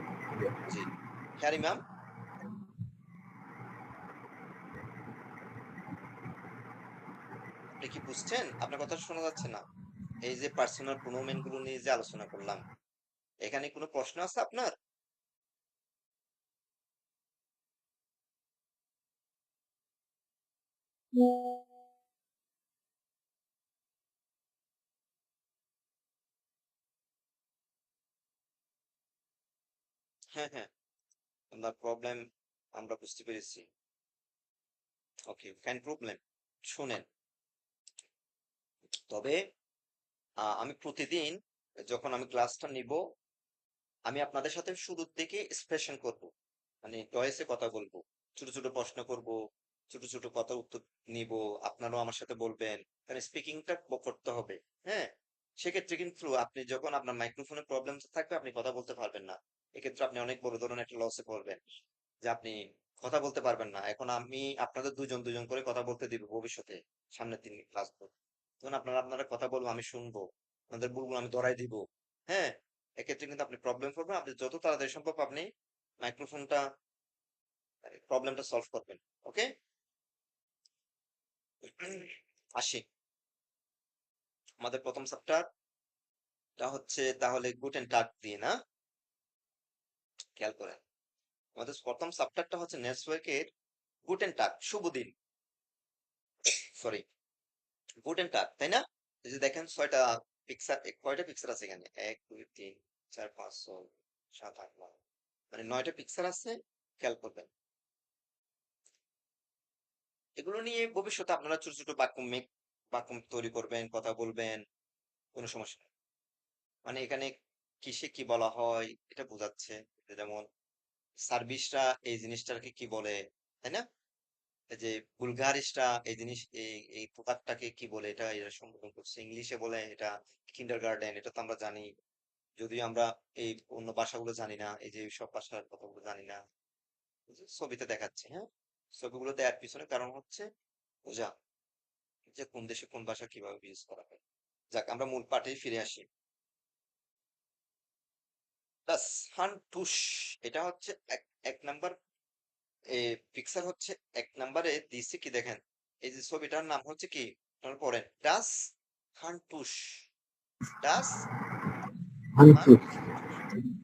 জি। হ্যাঁ ম্যাম, আপনি কি বুঝছেন? আপনার কথা শোনা যাচ্ছে না। এই যে পার্সোনাল প্রোনোমেন গুলো নিয়ে যে আলোচনা করলাম, এখানে কোনো প্রশ্ন আছে আপনার? হ্যাঁ হ্যাঁ, আপনার প্রবলেম আমরা বুঝতে পেরেছি। ওকে, ফাইন প্রবলেম। শুনেন, তবে আমি প্রতিদিন যখন আমি ক্লাসটা নিব, আমি আপনাদের সাথে শুরুর দিকে এক্সপ্রেশন করব, মানে ভয়েসে কথা বলবো, ছোট ছোট প্রশ্ন করব, ছোট ছোট কথার উত্তর নিব, আপনারাও আমার সাথে বলবেন, কারণ স্পিকিংটা করতে হবে। হ্যাঁ, সেক্ষেত্রে কিন্তু আপনি যখন আপনার মাইক্রোফোনের প্রবলেম থাকবে আপনি কথা বলতে পারবেন না, এক্ষেত্রে আপনি অনেক বড় ধরনের একটা লসে পড়বেন, যে আপনি কথা বলতে পারবেন না। এখন আমি আপনাদের দুজন দুজন করে কথা বলতে দিব ভবিষ্যতে, সামনের দিন ক্লাস, তখন আপনারা আপনারা কথা বলবো, আমি শুনবো, আপনাদের ভুলগুলো আমি ধরাই দিব। হ্যাঁ, এক্ষেত্রে কিন্তু আপনি প্রবলেম করবেন, আপনি যত তাড়াতাড়ি সম্ভব আপনি মাইক্রোফোনটা প্রবলেমটা সলভ করবেন। ওকে, আসি, আমাদের প্রথম চ্যাপ্টারটা হচ্ছে তাহলে গুটেন টাগ দিয়ে না, খেয়াল করেন আমাদের প্রথম চ্যাপ্টারটা হচ্ছে নেটওয়ার্কের গুটেন টাগ, শুভ দিন, সরি গুটেন টাগ, তাই না? এই যে দেখেন 6টা পিকচার, কয়টা পিকচার আছে এখানে, 1 2 3 4 5 6 7 8 9, মানে 9টা পিকচার আছে, খেয়াল করবেন। এগুলো নিয়ে ভবিষ্যতে আপনারা ছোট ছোট বাক্য তৈরি করবেন, কথা বলবেন, কোনো সমস্যা নেই। মানে এখানে কিসে কি বলা হয় এটা বোঝাচ্ছে, যে যেমন সার্ভিসটা এই জিনিসটাকে কি বলে, তাই না? এই যে বুলগারিসটা এই জিনিস এই প্রোডাক্টটাকে কি বলে, এটা এরা সম্বোধন করছে, ইংলিশে বলে এটা কিন্ডার গার্ডেন, এটা তো আমরা জানি, যদিও আমরা এই অন্য ভাষাগুলো জানি না, এই যে সব ভাষার কথাগুলো জানি না, এই যে ছবিতে দেখাচ্ছে। হ্যাঁ, ছবিগুলো দেওয়ার পিছনে কারণ হচ্ছে বোঝা যে কোন দেশে কোন ভাষা কিভাবে ইউজ করা হয়। যাক, আমরা মূল পাঠে ফিরে আসি। বাস, হান্টুস, এটা হচ্ছে এক এক নাম্বার পিক্সার হচ্ছে 1 নম্বরে দিছে কি দেখেন, এই যে ছবিটার নাম হচ্ছে কি, আপনারা পড়েন ডাস হান্টুস, ডাস হান্টুস।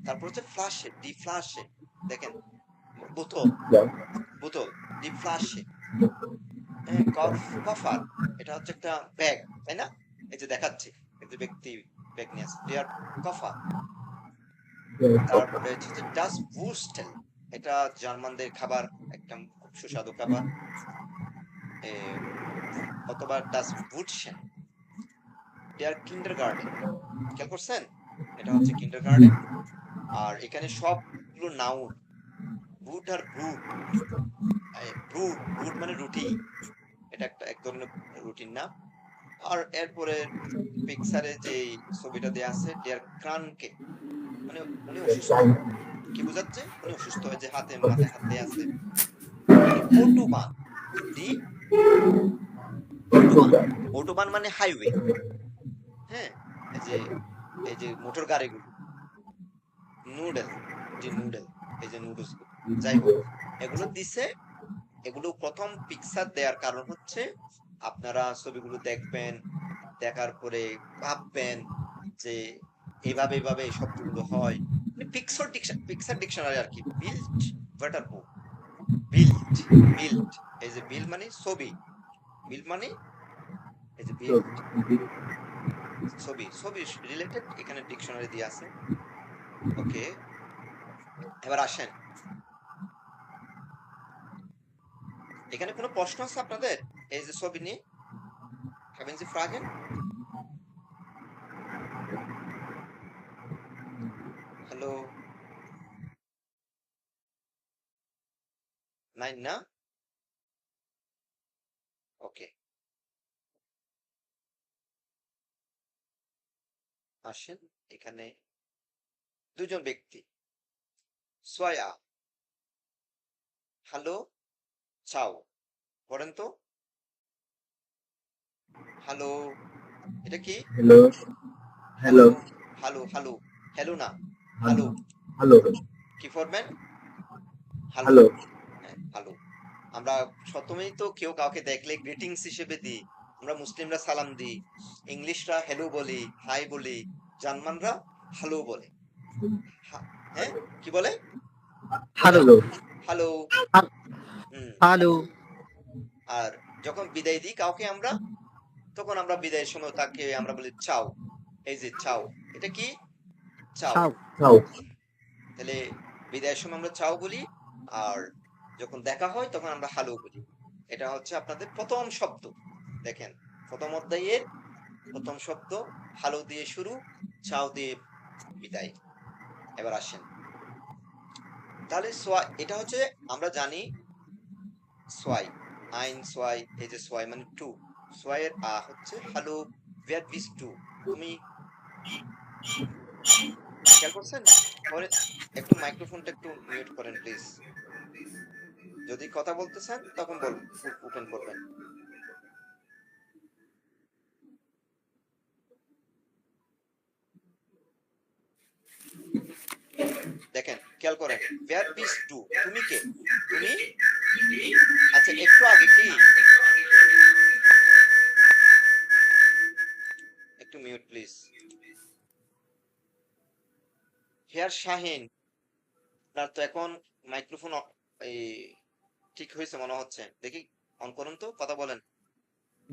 তারপর হচ্ছে ফ্লাশে, ডি ফ্লাশে, দেখেন বোতল, বোতল, ডি ফ্লাশে, কফার, এটা হচ্ছে একটা ব্যাগ, তাই না? এই যে দেখাচ্ছি, এই যে ব্যক্তি ব্যাগ নিয়ে আছে, দেয়ার কফার। তারপরে হচ্ছে ডাস বুস্টেল, এটা জার্মানদের খাবার, একটা খুব সুস্বাদু খাবার, অথবা ডাস বুটশেন, দেয়ার কিন্ডারগার্টেন। খেয়াল করছেন, এটা হচ্ছে কিন্ডারগার্টেন। আর এখানে সবগুলো নাউন, বুট আর ব্রুট, ব্রুট, ব্রুট মানে রুটি, এটা একটা এক ধরনের রুটিন নাম। আর এরপরে পিক্সারে যে ছবিটা দেয়া আছে, ডিয়ার ক্রানকে, মানে উনি অসুস্থ, কি বোঝাচ্ছে, উনি অসুস্থ, যে হাতে মাথায় হাত দিয়ে আছে। অটোবান, ডি অটোবান মানে হাইওয়ে, হ্যাঁ, এই যে মোটর গাড়িগুলো। নুডল, যে নুডল, এই যে নুডলস, যাই হোক, এগুলো দিছে। এগুলো প্রথম পিকচার দেওয়ার কারণ হচ্ছে আপনারা ছবিগুলো দেখবেন, দেখার পরে ভাববেন যে এইভাবে এইভাবে এই শব্দগুলো হয়, মানে পিকচার ডিকশনারি আর কি। বিল্ট ভার্টারবো, বিল্ট, বিল্ট, এই যে বিল মানে ছবি, বিল মানে এই যে বিল্ট, ছবি, ছবি রিলেটেড এখানে ডিকশনারি দিয়ে আছে। ওকে, এবার আসেন, এখানে কোনো প্রশ্ন আছে আপনাদের এই যে ছবি নিয়ে? Haben Sie Fragen? হ্যালো, নাই না? ওকে, আসেন, এখানে দুজন ব্যক্তি, সোয়া, হ্যালো, চাও, পড়েন তো, হ্যালো, এটা কি? Hello, hello, hello, hello, hello না, হ্যালো, হ্যালো, কি পড়বেন? হ্যালো। হ্যাঁ, হ্যালো। আমরা প্রথমেই তো কেউ কাউকে দেখলে গ্রিটিংস হিসেবে দিই, আমরা মুসলিমরা সালাম দিই, ইংলিশরা হ্যালো বলি, হাই বলি, জার্মানরা হ্যালো বলে। হ্যাঁ, কি বলে? Hello, hello. হ্যালো। আর যখন বিদায় দিই কাউকে আমরা, তখন আমরা বিদায়ের সময় তাকে আমরা বলি চাও, এই যে চাও, এটা কি? চাও। চাও। চাও। তাহলে বিদায়ের সময় আমরা চাও বলি, আর যখন দেখা হয় তখন আমরা হ্যালো বলি। এটা হচ্ছে আপনাদের প্রথম শব্দ। দেখেন, প্রথম অধ্যায়ের প্রথম শব্দ হ্যালো দিয়ে শুরু, চাও দিয়ে বিদায়। এবার আসেন, তাহলে এটা হচ্ছে আমরা জানি সোয়াই, আইন সোয়াই, এই যে সোয়াই মানে টু, সোয়াইয়ের হচ্ছে হ্যালো, ভেয়ার বিস টু, তুমি খেয়াল করছেন? একটু মাইক্রোফোনটা একটু মিউট করেন প্লিজ, যদি কথা বলতে চান তখন ওপেন করবেন। দেখেন, খেয়াল করেন, ভেয়ার বিস টু, তুমি কে, তুমি, আচ্ছা একটু আগে কি, একটু মিউট প্লিজ। হেয়ার শাহিন, আপনার তো এখন মাইক্রোফোন এই ঠিক হয়েছে মনে হচ্ছে, দেখি অন করুন তো, কথা বলেন।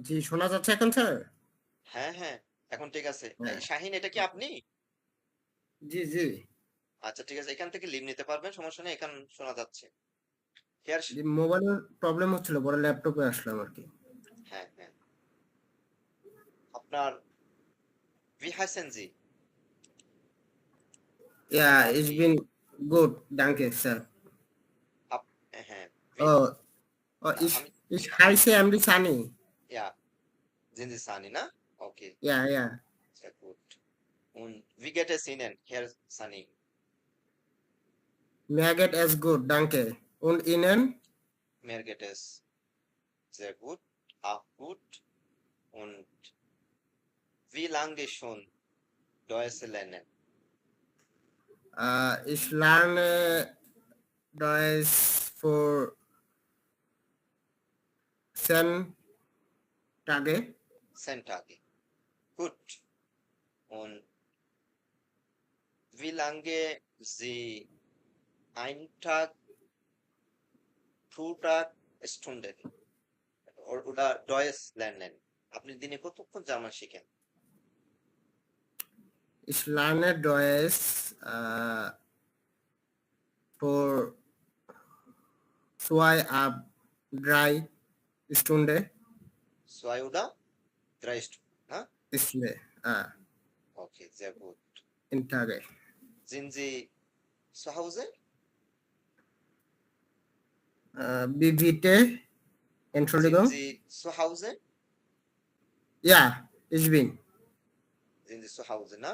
জি, শোনা যাচ্ছে এখন স্যার? হ্যাঁ হ্যাঁ, এখন ঠিক আছে। হ্যাঁ। শাহিন, এটা কি আপনি? জি জি। আচ্ছা ঠিক আছে, এখান থেকে লিভ নিতে পারবেন, সমস্যা নেই, এখান শোনা যাচ্ছে। হেয়ার, মোবাইলের প্রবলেম হচ্ছিল, পরে ল্যাপটপে আসলাম আর কি। হ্যাঁ হ্যাঁ, আপনার ভি হাসেন জি, Ja, ich bin gut, danke, Sir. হ্যাঁ, Oh, oh, আমি ich heiße Emre Sani. ja, sind Sie Sani, na? Okay, Ja, ja. sehr gut. Und wie geht es Ihnen, Herr Sani? Mir geht es gut, danke. Und Ihnen? Mir geht es sehr gut, auch gut. Und wie lange schon Deutsch lernen? Ich lerne Deutsch für Tage. Tage. Gut. Und wie lange Sie einen Tag, pro Tag, Stunden oder Deutsch lernen? আপনি দিনে কতক্ষণ German শিখেন? Ich lerne Deutsch für 2 ab 3 Stunden. 2 oder 3 Stunden, ne? Isle, Okay, sehr gut. in Tage. Sind Sie zu Hause? Wie bitte? Sind Entschuldigung? Sie zu Hause? Ja, ich bin. Sind Sie zu Hause, ne?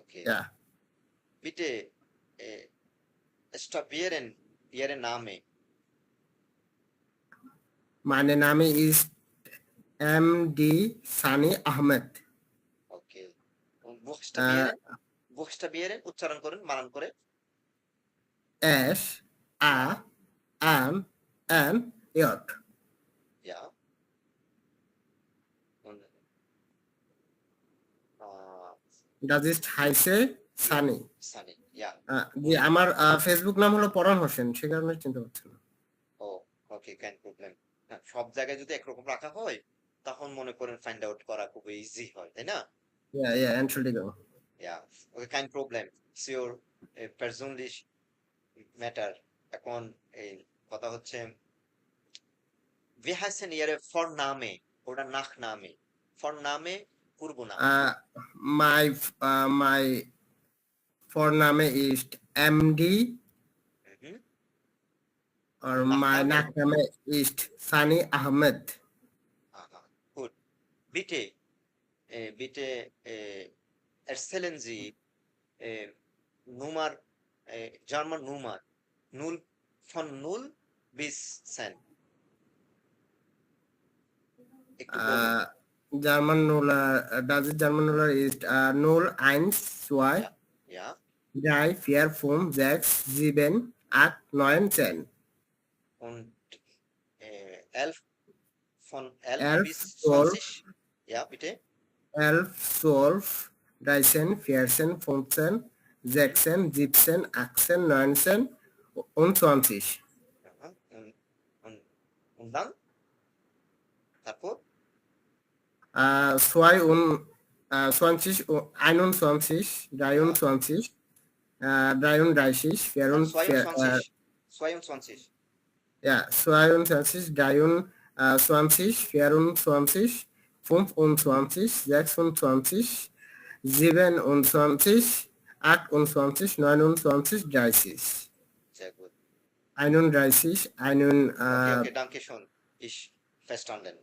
Okay. Ja. Bitte stabieren Ihren Namen. Mein Name ist MD Sani Ahmed. Okay. Und buchstabieren, উচ্চারণ করেন, বানান করে। S A M M J. Ja. Und Das ist heiße Sani. Sunny. Ja. জি আমার Facebook নাম হলো পরান হোসেন, সে কারণে চিনতে পারছেন না। ও ওকে, ক্যান প্রবলেম। সব জায়গায় যদি একরকম রাখা হয় তখন মনে করেন ফাইন্ড আউট করা খুব ইজি হয়, তাই না? Ja, Entschuldigung. Ja, okay, kein Problem. It's your persönlich matter. এখন এই কথা হচ্ছে, wie heißen Ihre Vorname oder Nachname? Vorname, Purvoname. My Vorname ist MD Mhm. और my Nachname ist Sani Ahmed. Aha, gut. Bitte erzählen Sie Nummer, German Nummer, 0 von 0 bis 10. একটু বলুন। German Nuller, das ist German Nuller ist 0, 1, 2, Ja, 3, 4, 5, 6, 7, 8, 9, 10. und 11 von 11 11, bis 12. 20. Ja, bitte. 11, 12, 13, 14, 15, 16, 17, 18, 19 und 20. Aha. Und dann? তারপর? 2 und 20, 21, 23, 33, 22. 22. ja, 22, 23, 24, 25, 26, 27, 28, 29, 30. Sehr gut. 31, Okay, danke schon. Ich verstanden.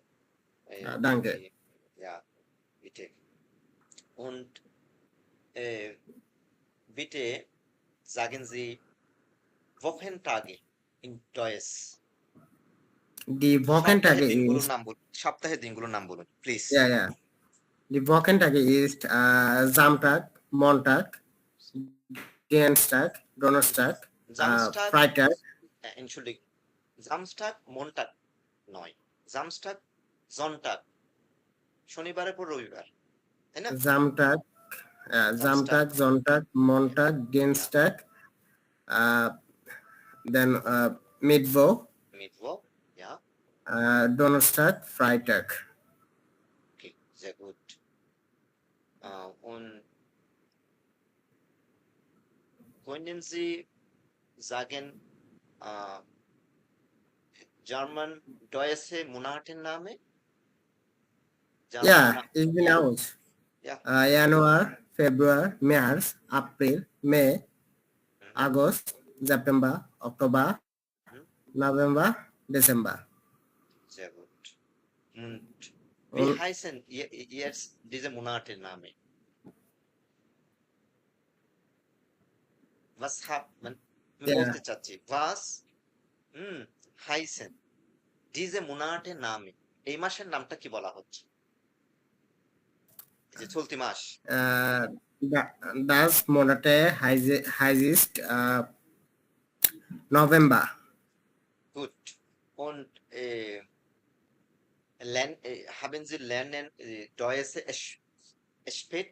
danke. Ja, bitte. Und bitte sagen Sie Wochentage in Deutsch. Die Wochentage সপ্তাহের দিনগুলোর নাম বলুন, please. ja. Die Wochentage ist Samstag, Montag, Dienstag, Donnerstag, Freitag. Entschuldigung, Samstag, Montag নয়, Samstag, Sonntag, শনিবারের পর রবিবার, তাই না? Samstag, Sonntag, Montag, Dienstag, then Mittwoch, ja. Donnerstag, Freitag. Okay, sehr gut. Und können Sie sagen, German, Deutsche Monatennamen? Ja, ich bin aus. Ja. Januar, Februar, März, April, Mai, August, September, Oktober, November, Dezember. Sehr gut. Und wie heißen jetzt diese Monatennamen? Was বলতে চাচ্ছি, was heißen diese Monatennamen? এই মাসের নামটা কি বলা হচ্ছে? এই যে চলতি মাস। Das Monate heißt November. Gut. Und haben Sie lernen Deutsche spät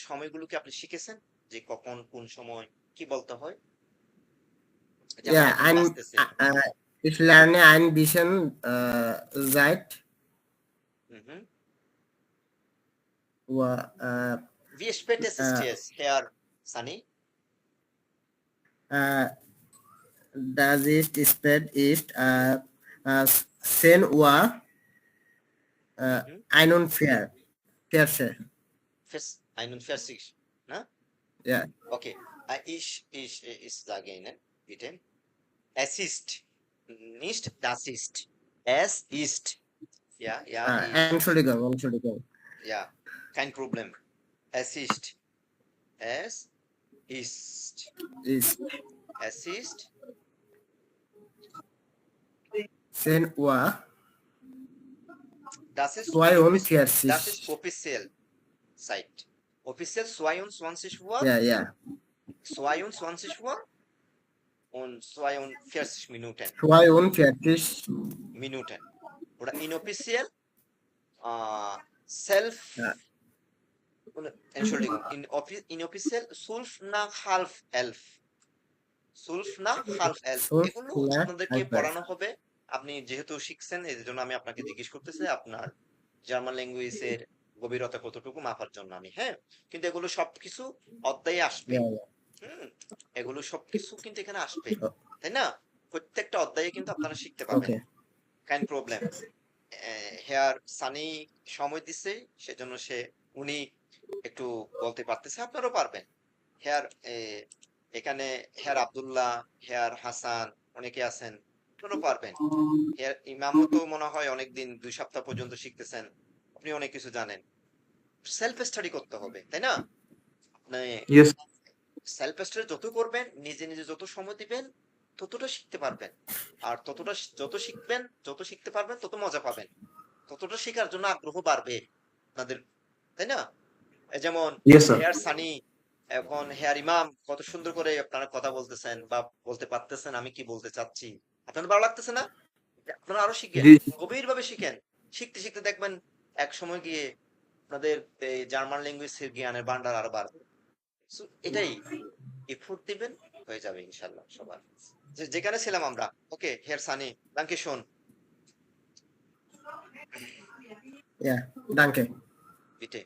সময়গুলোকে আপনি শিখেছেন যে কখন কোন সময় কি বলতে হয়? যেমন Ja, এখন আসতেছে। ich lerne ein bisschen seit Mhm. Wie spät ist es jetzt, Herr Sani? Das ist spät ist 10 Uhr 41. 41, ne? Ja. Okay. Ich sage Ihnen, bitte. Es ist, nicht das ist. Es ist. Ja, Entschuldigung. ja, kein Problem. Es ist. Es ist. Ist Es ist 10 Uhr Das ist 42. Das ist offiziell Zeit. Offiziell 22 Uhr, Ja. 22 Uhr und 42 Minuten. 42 Minuten. Oder inoffiziell self. Ja. Entschuldigung, inoffiziell 12 nach halb 11. 12 nach halb 11. 12 এগুলো nach আপনাদেরকে halb 11 পড়ানো হবে। আপনি যেহেতু শিখছেন এই জন্য আমি আপনাকে জিজ্ঞেস করতেছি আপনার জার্মান ল্যাঙ্গুয়েজের গভীরতা কতটুকু মাপার জন্য আমি, হ্যাঁ? কিন্তু এগুলো সবকিছু অধ্যায়ে আসবে। Ja. এগুলো সবকিছু কিন্তু এখানে আসবে, Oh. তাই না? প্রত্যেকটা অধ্যায়ে কিন্তু আপনারা শিখতে পাবেন। Okay. কেন প্রবলেম? হেয়ার সানি সময় দিছে সেজন্য উনি একটু বলতে পারতেছে, আপনারাও পারবেন। হেয়ার এখানে হেয়ার আব্দুল্লাহ, হেয়ার হাসান অনেকে আছেন, আপনারাও পারবেন। হেয়ার ইমামও তো মনে হয় অনেকদিন 2 সপ্তাহ পর্যন্ত শিখতেছেন, আপনি অনেক কিছু জানেন। সেলফ স্টাডি করতে হবে, তাই না? সেলফ স্টাডি যত করবেন, নিজে যত সময় দিবেন ততটা শিখতে পারবেন। আর যত শিখবেন, যত শিখতে পারবেন তত মজা পাবেন, ততটা শেখার জন্য আগ্রহ বাড়বে আপনাদের, তাই না? যেমন হেয়ার সানি এখন হেয়ার ইমাম কত সুন্দর করে আপনারা কথা বলতেছেন বা বলতে পারতেছেন আমি কি বলতে চাচ্ছি, আপনাদের ভালো লাগতেছে না? আপনারা আরো শিখেন, গভীর ভাবে শিখেন। শিখতে শিখতে দেখবেন এক সময় গিয়ে আপনাদের এই জার্মান ল্যাঙ্গুয়েজের জ্ঞানের ভান্ডার আরো বাড়বে। এটাই এফোর্ট দিবেন, হয়ে যাবে ইনশাআল্লাহ সবার। যেখানে ছিলাম আমরা, ওকে hair Sunny, danke schön. Ja, danke. Bitte.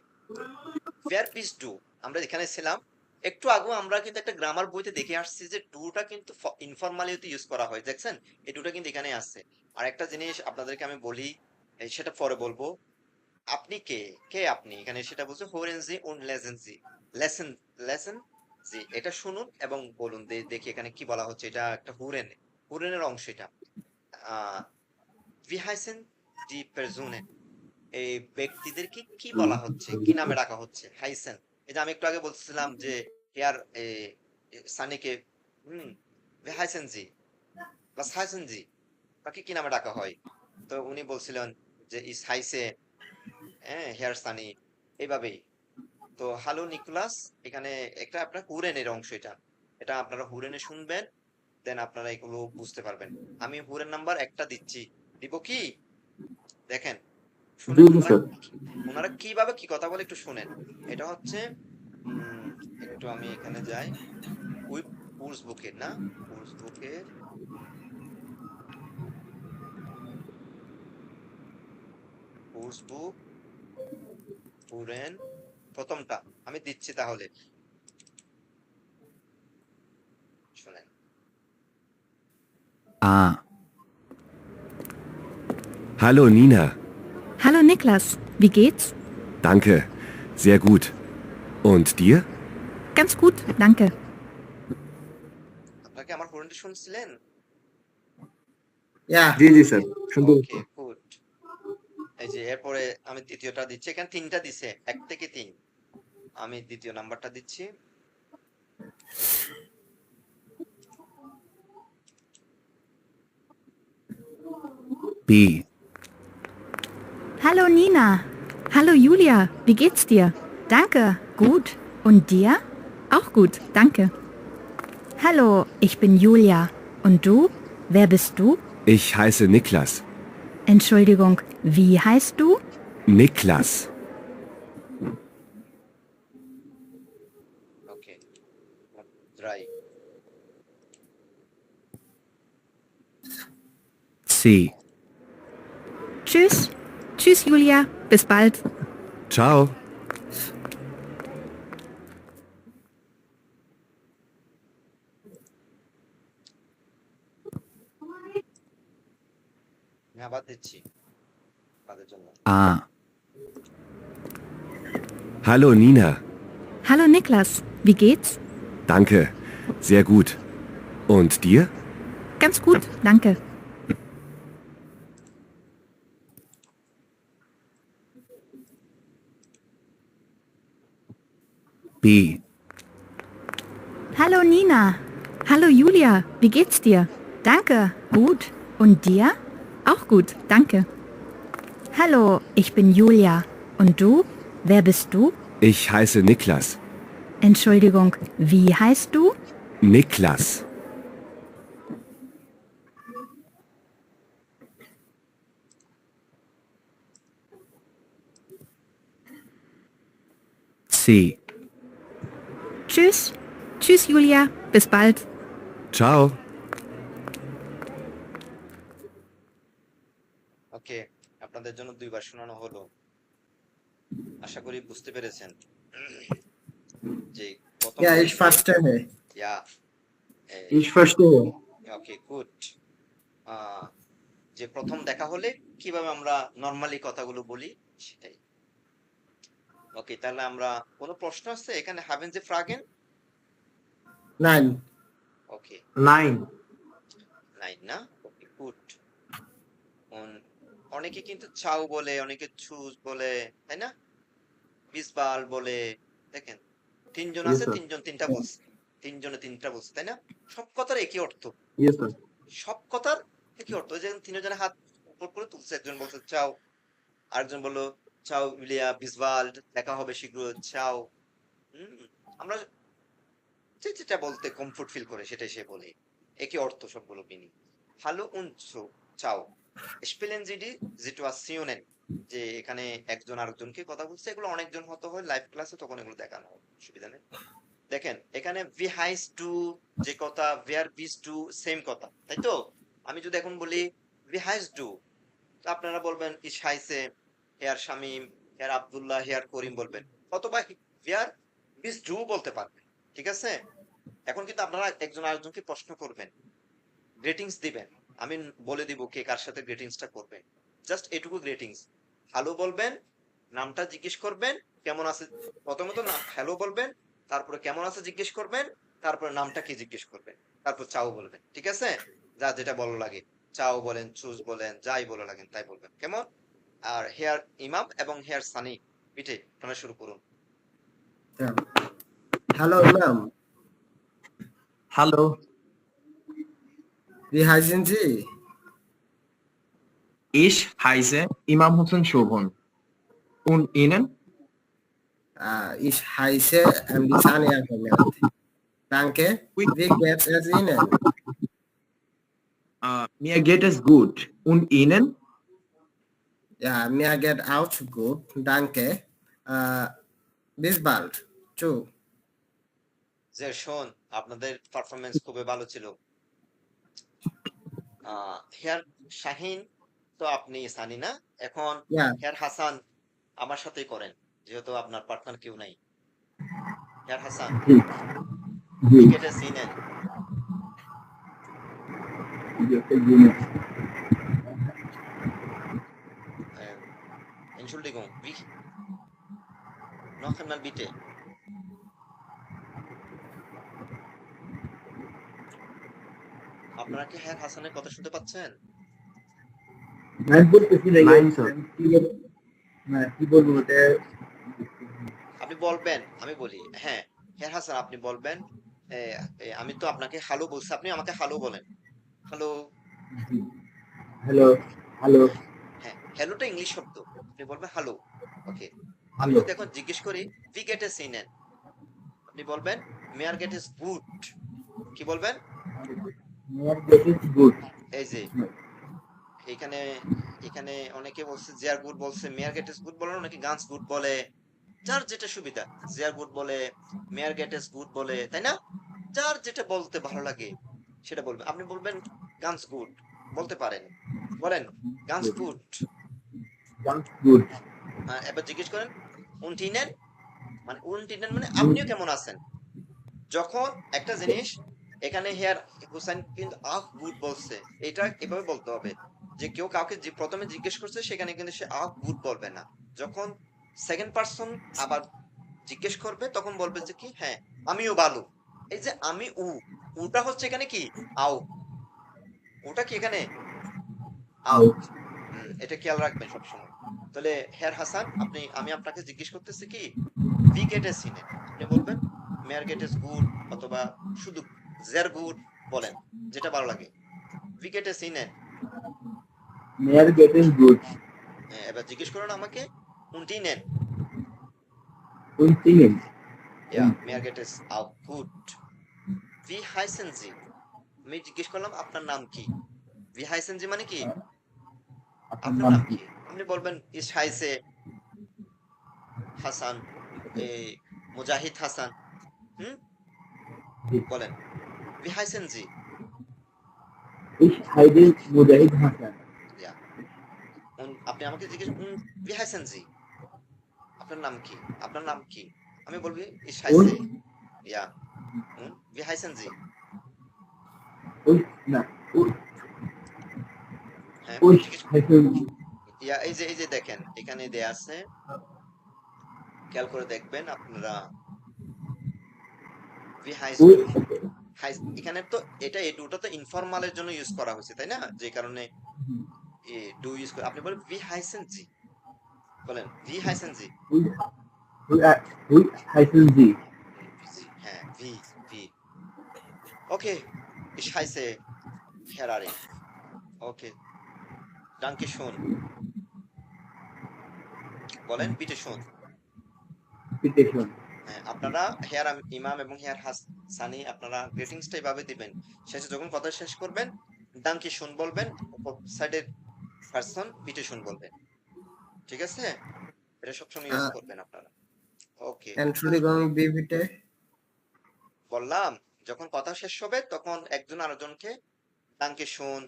Wer bist du? আমরা যেখানে ছিলাম একটু আগে আমরা কিন্তু একটা গ্রামার বইতে দেখে আসছি যে ডুটা কিন্তু ইনফরমালি ইউজ করা হয়, দেখছেন? এই ডুটা কিন্তু এখানে আছে। আর একটা জিনিস আপনাদেরকে আমি বলি, সেটা পরে বলবো। আপনি কে আপনি এখানে সেটা বলছে হোরেন জি উন লেসেন জি, এটা শুনুন এবং বলুন। দেখি এখানে কি বলা হচ্ছে। এটা একটা হুরেনের অংশ এটা। wie heißen die Personen? এই ব্যক্তিদেরকে কি বলা হচ্ছে, কি নামে ডাকা হচ্ছে? হাইসেন। এই যে আমি একটু আগে বলছিলাম যে hair সানিকে wie heißen sie? was heißen sie? তাকে কি নামে ডাকা হয়? তো উনি বলছিলেন যে ইস হাইসে হেয়ার সানি, এইভাবেই। তো হ্যালো নিকোলাস, এখানে একটা আপনার হুরেনের অংশ এটা আপনারা হুরেনে শুনবেন, দেন আপনারা এগুলো বুঝতে পারবেন। আমি হুরেন নাম্বার একটা দিচ্ছি, দিব কি? দেখেন ওনারা কিভাবে কি কথা বলে একটু শুনেন। এটা হচ্ছে একটু আমি এখানে যাই, উইপসবুকের না, উইপসবুকের উইপসবুক হুরেন প্রথমটা আমি দিচ্ছি, তাহলে শুনেন। Hallo Nina. Hallo Niklas, wie geht's? Danke, sehr gut. Und dir? Ganz gut, danke. আপনারা কি আমার হুরেনটা শুনছিলেন? Ja. জি স্যার, সুন্দর। ওকে, গুড। এই যে এরপরে আমি দ্বিতীয়টা দিচ্ছি, এখানে 3টা দিছে, 1 থেকে 3। আমি দ্বিতীয় নাম্বারটা দিচ্ছি। B. Hallo Nina. Hallo Julia, wie geht's dir? Danke, gut. Und dir? Auch gut, danke. Hallo, ich bin Julia. Und du? Wer bist du? Ich heiße Niklas. Entschuldigung, wie heißt du? Niklas. ওকে, dry. C. Tschüss. Tschüss, Julia. Bis bald. Ciao. আমি আবার দিচ্ছি তাদের জন্য। Ah. Hallo Nina. Hallo, Niklas. Wie geht's? Danke. Sehr gut. Und dir? Ganz gut, danke. B. Hallo, Nina. Hallo, Julia. Wie geht's dir? Danke. Gut. Und dir? Auch gut, danke. Hallo, ich bin Julia. Und du? Wer bist du? Ich heiße Niklas. Entschuldigung, wie heißt du? Niklas. C. Tschüss. Tschüss, Julia. Bis bald. Ciao. ওকে, আপনাদের জন্য দুইবার শোনানো হলো। আশা করি বুঝতে পেরেছেন যে প্রথম Ja, ich verstehe. ইয়া Ich verstehe. Okay good. যে প্রথম দেখা হলে কিভাবে আমরা নরমালি কথাগুলো বলি সেটাই। ওকে, তাহলে আমরা কোনো প্রশ্ন আছে এখানে? হাবেন যে ফ্রাগেন? Nein. ওকে, Nein. নাই না? Okay good. অনেকে কিন্তু চাউ বলে, অনেকে চুজ বলে, তাই না? বিসবাল বলে। দেখেন তিনজন Yes, আছে, sir. তিনজন তিনটা বলছে, তিনজনে তিনটা বলছে, তাই না? সব কথার একই অর্থ, Yes, sir. সব কথার একই অর্থ। ওই যে তিনজনে হাত উপর করে তুলছে, একজন বলছে চাও, আরেকজন বললো চাও ইলিয়া বিসবাল, দেখা হবে শীঘ্র, চাও। আমরা যেটা বলতে কমফোর্ট ফিল করে সেটাই সে বলে, একই অর্থ সবগুলো মিনিং। হ্যালো উনসো চাও স্পেলেন জিডি সিটুয়েশন, যে এখানে একজন আরেকজনকে কথা বলছে, এগুলো অনেকজন হতে হয় লাইভ ক্লাসে, তখন এগুলো দেখানো হয়, অসুবিধা নেই। দেখেন এখানে ভি হাইস টু যে কথা, ভেয়ার বিস টু সেম কথা, তাই তো? আমি যদি এখন বলি ভি হাইস ডু, আপনারা বলবেন ইস হাইসে, হেয়ার শামিম, হেয়ার আব্দুল্লাহ, হেয়ার করিম বলবেন, অথবা হেয়ার বিস ডু বলতে পারবেন, ঠিক আছে? এখন কিন্তু আপনারা একজন আরেকজনকে প্রশ্ন করবেন, গ্রেটিংস দিবেন, আমি বলে দিব কে কার সাথে গ্রেটিংসটা করবেন। জাস্ট এটুকু গ্রেটিংস। হ্যালো বলবেন, নামটা জিজ্ঞেস করবেন, কেমন আছে, প্রথমত নাম হ্যালো বলবেন, তারপরে কেমন আছে জিজ্ঞেস করবেন, তারপরে নামটা কি জিজ্ঞেস করবেন, তারপর চাও বলবেন, ঠিক আছে? যা যেটা ভালো লাগে, চাও বলেন, চুজ বলেন, যাই বলে লাগেন তাই বলবেন, কেমন? আর হেয়ার ইমাম এবং হেয়ার সানি পিঠে শোনা শুরু করুন। Ja. Hallo Imam. Hallo. Wie heißen Sie? Ich heiße Imam Hussein Shobhon. Und Ihnen? Ich heiße Sani Ahmed. Danke. Wie geht es Ihnen? Mir geht es gut. Und Ihnen? Ja, mir geht auch gut. Danke. Bis bald. Tschüss. যে শোন, আপনাদের performance খুবই ভালো ছিল। Hair Shahin তো আপনি সানি না, এখন Ja, হেয়ার হাসান আমার সাথেই করেন, যেহেতু আপনার পার্টনার কেউ নাই। হেয়ার হাসান জি। ক্রিকেটে সিনেন। Entschuldigung, wie? Noch einmal bitte. আপনারা কি হেয়ার হাসানের কথা শুনতে পাচ্ছেন? Nein, বলতেছি না। Nein, sir. কি বলবো ওটা? আপনি বলবেন, আমি বলি। হ্যাঁ, হেয়ার হাসান আপনি বলবেন, আমি তো আপনাকে হ্যালো বলছি, আপনি আমাকে হ্যালো বলেন। হ্যালো। হ্যালো, হ্যালো, হ্যাঁ, হ্যালোটা ইংলিশ শব্দ, আপনি বলবেন হ্যালো। ওকে, আমি হ্যালো। যদি এখন জিজ্ঞেস করি ভি গেট এ সিনেন, আপনি বলবেন মেয়ার গেট ইজ গুড। কি বলবেন? More get is good. এই যে এখানে এখানে অনেকে বলছে জিয়ার গুড বলছে, মেয়ার গেট ইজ গুড বলে, অনেকে গান্স গুড বলে, যার যেটা সুবিধা, জিয়ার গুড বলে, মেয়ার গেট ইজ গুড বলে, তাই না? যার যেটা বলতে ভালো লাগে সেটা বলবে। আপনি বলবেন গান্স গুড, বলতে পারেন, বলেন গান্স গুড। গুড। এবার জিজ্ঞেস করেন উনটিনেন, মানে উনটিনেন মানে আপনিও কেমন আছেন। যখন একটা জিনিস এখানে হেয়ার হুসাইন কিন্তু আহ গুড বলছে, এটা এভাবে বলতে হবে যে কেউ কাউকে প্রথমে জিজ্ঞেস করছে সেখানে কিন্তু সে আহ গুড বলবে না। যখন সেকেন্ড পারসন আবার জিজ্ঞেস করবে তখন বলবে যে কি, হ্যাঁ আমিও ভালো। এই যে আমি উটা হচ্ছে এখানে কি আও, ওটা কি এখানে আও। এটা খেয়াল রাখবেন সবসময়। তাহলে হেয়ার হাসান, আমি আপনাকে জিজ্ঞেস করতেছি কি ভি গেট এ সিনে, আপনি বলবেন মেয়ার গেট ইজ গুড অথবা শুধু জের গুড, বলেন যেটা ভালো লাগে। ভি গেট এ সিনে, মেয়ার গেটিং গুড। এবার জিজ্ঞেস করুন আমাকে উনটিনেন, উনটিনেন। ইয়া মেয়ার গেট ইজ আউ গুড। ভি হাইসেন জি, আমি জিজ্ঞেস করলাম আপনার নাম কি, ভি হাইসেন জি মানে কি আপনার নাম কি, আপনি বলবেন ইস হাইসে হাসান, মুজাহিদ হাসান। বলেন ভি হাইসেন জি। Ich heiße মুজাহিদ হাসান। আপনি আমাকে জিজ্ঞেস ভি হাইসেন জি, আপনার নাম কি, আপনার নাম কি, আমি বলবি ইস হাইসে, ইয়া ভি হাইসেন জি। না, হ্যাঁ ich heiße ইয়া এই যে দেখেন এখানে দেয়া আছে, খেয়াল করে দেখবেন আপনারা। ভি হাইস এখানে তো এটা এই দুটো তো ইনফরমালের জন্য ইউজ করা হয়েছে, তাই না? যে কারণে ডু ইউজ করে, আপনি বলেন ভি হাইসেন জি, বলেন ভি হাইসেন জি। হুই হাইসেন জি। হ্যাঁ ভি ভি। ওকে, ich heiße Herr Arif. ওকে, danke schön, বলেন বিটে শুন। বিটে শুন। আপনারা হেয়ার ইমাম এবং হেয়ার হাসানি আপনারা গ্রিটিংসটা এইভাবে দিবেন, শেষে যখন কথা শেষ করবেন ডাঙ্কি শুন বলবেন, সাইডের পারসন বিটে শুন বলবেন, ঠিক আছে? এটা সবসময় ইউজ করবেন আপনারা। ওকে, Entschuldigung, wie bitte? বললাম যখন কথা শেষ হবে তখন একজন আরেকজনকে ডাঙ্কি শুন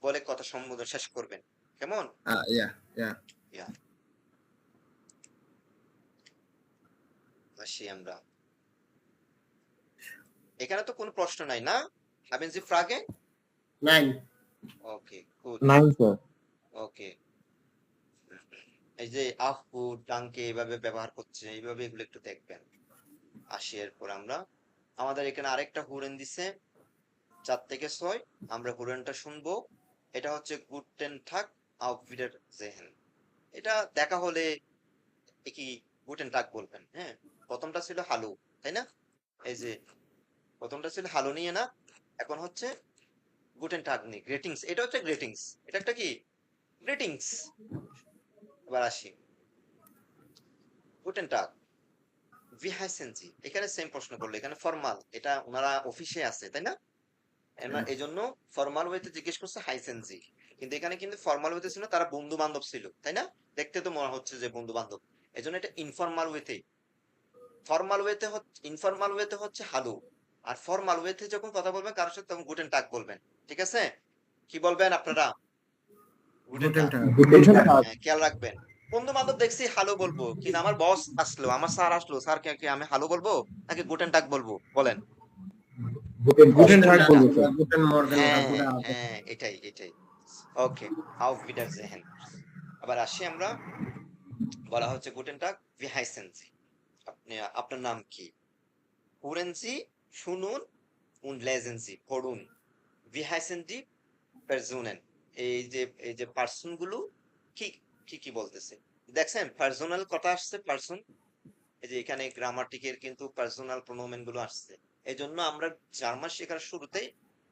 বলে কথা সম্বোধন শেষ করবেন, কেমন? Ja. আসি আমরা, এখানে তো কোনো প্রশ্ন নাই না? haben Sie Fragen? Nein. Okay good, নাইন স্যার। ওকে। এই যে আফু ডাঙ্কে এইভাবে ব্যবহার করছে, এইভাবে এগুলো একটু দেখবেন। আসি এরপর আমরা, আমাদের এখানে আরেকটা হুরেন দিছে 4 থেকে 6, আমরা হুরেনটা শুনবো। এটা হচ্ছে গুটেন টাগ auf Wiedersehen। এটা দেখা হলে কি গুটেন টাগ বলবেন। হ্যাঁ, প্রথমটা ছিল হ্যালো, তাই না? এই যে প্রথমটা ছিল হ্যালো নিয়ে না, এখন হচ্ছে গুটেন টাগ নিয়ে গ্রিটিংস। এটা হচ্ছে গ্রিটিংস, এটা একটা কি গ্রিটিংস। এবার আসি গুটেন টাগ ভি হাইসেন জি, এখানে সেম প্রশ্ন করলো, এখানে ফরমাল, এটা ওনারা অফিসে আছে, তাই না? এই জন্য ফরমাল ওয়েতে জিজ্ঞেস করছে হাইসেন জি, কিন্তু এখানে কিন্তু ফরমাল ওয়েতে ছিল, তারা বন্ধু বান্ধব ছিল, তাই না? দেখতে তো মনে হচ্ছে যে বন্ধু বান্ধব, এই জন্য এটা ইনফরমাল ওয়েতে। ফরমাল ওয়েতে ইনফরমাল ওয়েতে হচ্ছে হ্যালো, আর ফরমাল ওয়েতে যখন কথা বলবেন কারোর সাথে তখন গুটেন টাগ বলবেন, ঠিক আছে? কি বলবেন আপনারা? গুটেন টাগ। খেয়াল রাখবেন, বন্ধু বান্ধব দেখছি হ্যালো বলবো, কিন্তু আমার বস আসলো, আমার স্যার আসলো, স্যারকে আমি হ্যালো বলবো নাকি গুটেন টাগ বলবো, বলেন? গুটেন টাগ বলবো স্যার। Guten Morgen. হ্যাঁ এটাই এটাই। ওকে, auf Wiedersehen। আবার আসি আমরা, বলা হচ্ছে গুটেন টাগ ভি হাইসেন জি, আপনি আপনার নাম কি? হুরেন জি শুনুন, und lesen Sie পড়ুন, ভি হাইসেন জি পারসোনেন। এই যে পারসন গুলো কি কি কি বলতেছে দেখছেন, পার্সোনাল কথা আসছে, পারসন। এই যে এখানে গ্রামাটিকের কিন্তু পার্সোনাল প্রোনোমেন গুলো আসছে। এই জন্য আমরা জার্মান শেখার শুরুতেই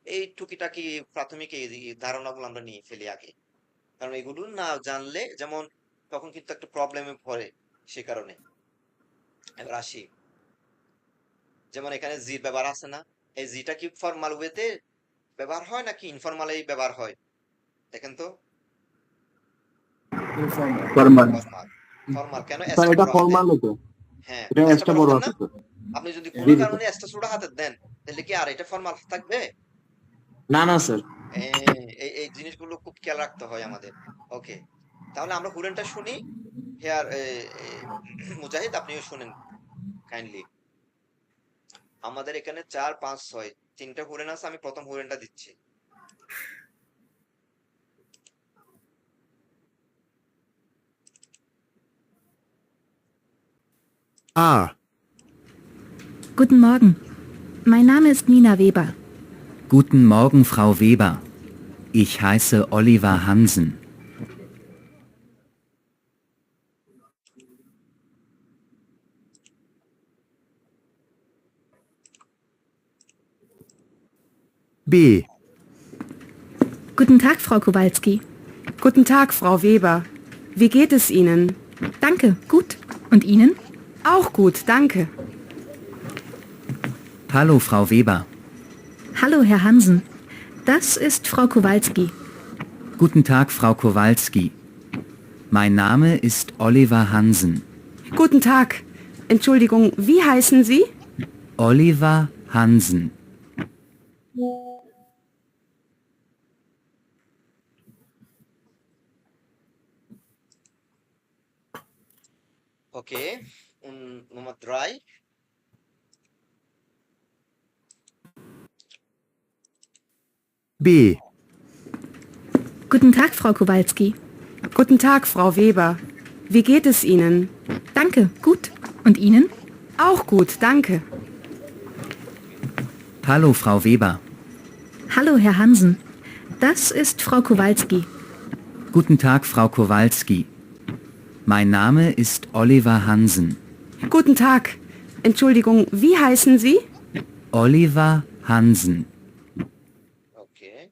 এই টুকিটাকি প্রাথমিক এই ধারণাগুলো আমরা নিয়ে ফেলি আগে, কারণ এগুলো না জানলে যেমন তখন কিন্তু একটা প্রবলেমে পড়ে, সে কারণে। এবার আসি, যেমন এখানে জি ব্যবহার আছে না, এই জিটা কি ফর্মাল ওয়েতে ব্যবহার হয় নাকি ইনফরমালি ব্যবহার হয়? দেখেন তো, ফরমাল ফরমাল ফরমাল কেন স্যার এসটা এটা বড় হাতে ফর্মাল তো হ্যাঁ এটা এসটা এক্সট্রা বড় বড় হাতে আছে না স্যার আপনি যদি কোনো জি জি কারণে স্যার এসটা ছোট হাতে দেন তাহলে কি আর এটা ফরমাল থাকবে না না স্যার এই এই জিনিসগুলো খুব খেয়াল রাখতে হয় আমাদের ওকে তাহলে আমরা হুরেনটা শুনি হেয়ার মুজাহিদ আপনিও শুনেন কাইন্ডলি আমাদের এখানে 4 5 6 তিনটা হুরেন আছে আমি প্রথম হুরেনটা দিচ্ছি A. Guten Morgen. Mein Name ist Nina Weber. Guten Morgen, Frau Weber. Ich heiße Oliver Hansen. B. Guten Tag, Frau Kowalski. Guten Tag, Frau Weber. Wie geht es Ihnen? Danke, gut. Und Ihnen? Auch gut, danke. Hallo, Frau Weber. Hallo, Herr Hansen. Das ist Frau Kowalski. Guten Tag, Frau Kowalski. Mein Name ist Oliver Hansen. Guten Tag. Entschuldigung, wie heißen Sie? Oliver Hansen. Okay, und Nummer 3. B. Guten Tag, Frau Kowalski. Guten Tag, Frau Weber. Wie geht es Ihnen? Danke, gut. Und Ihnen? Auch gut, danke. Hallo, Frau Weber. Hallo, Herr Hansen. Das ist Frau Kowalski. Guten Tag, Frau Kowalski. Mein Name ist Oliver Hansen. Guten Tag. Entschuldigung, wie heißen Sie? Oliver Hansen. Okay.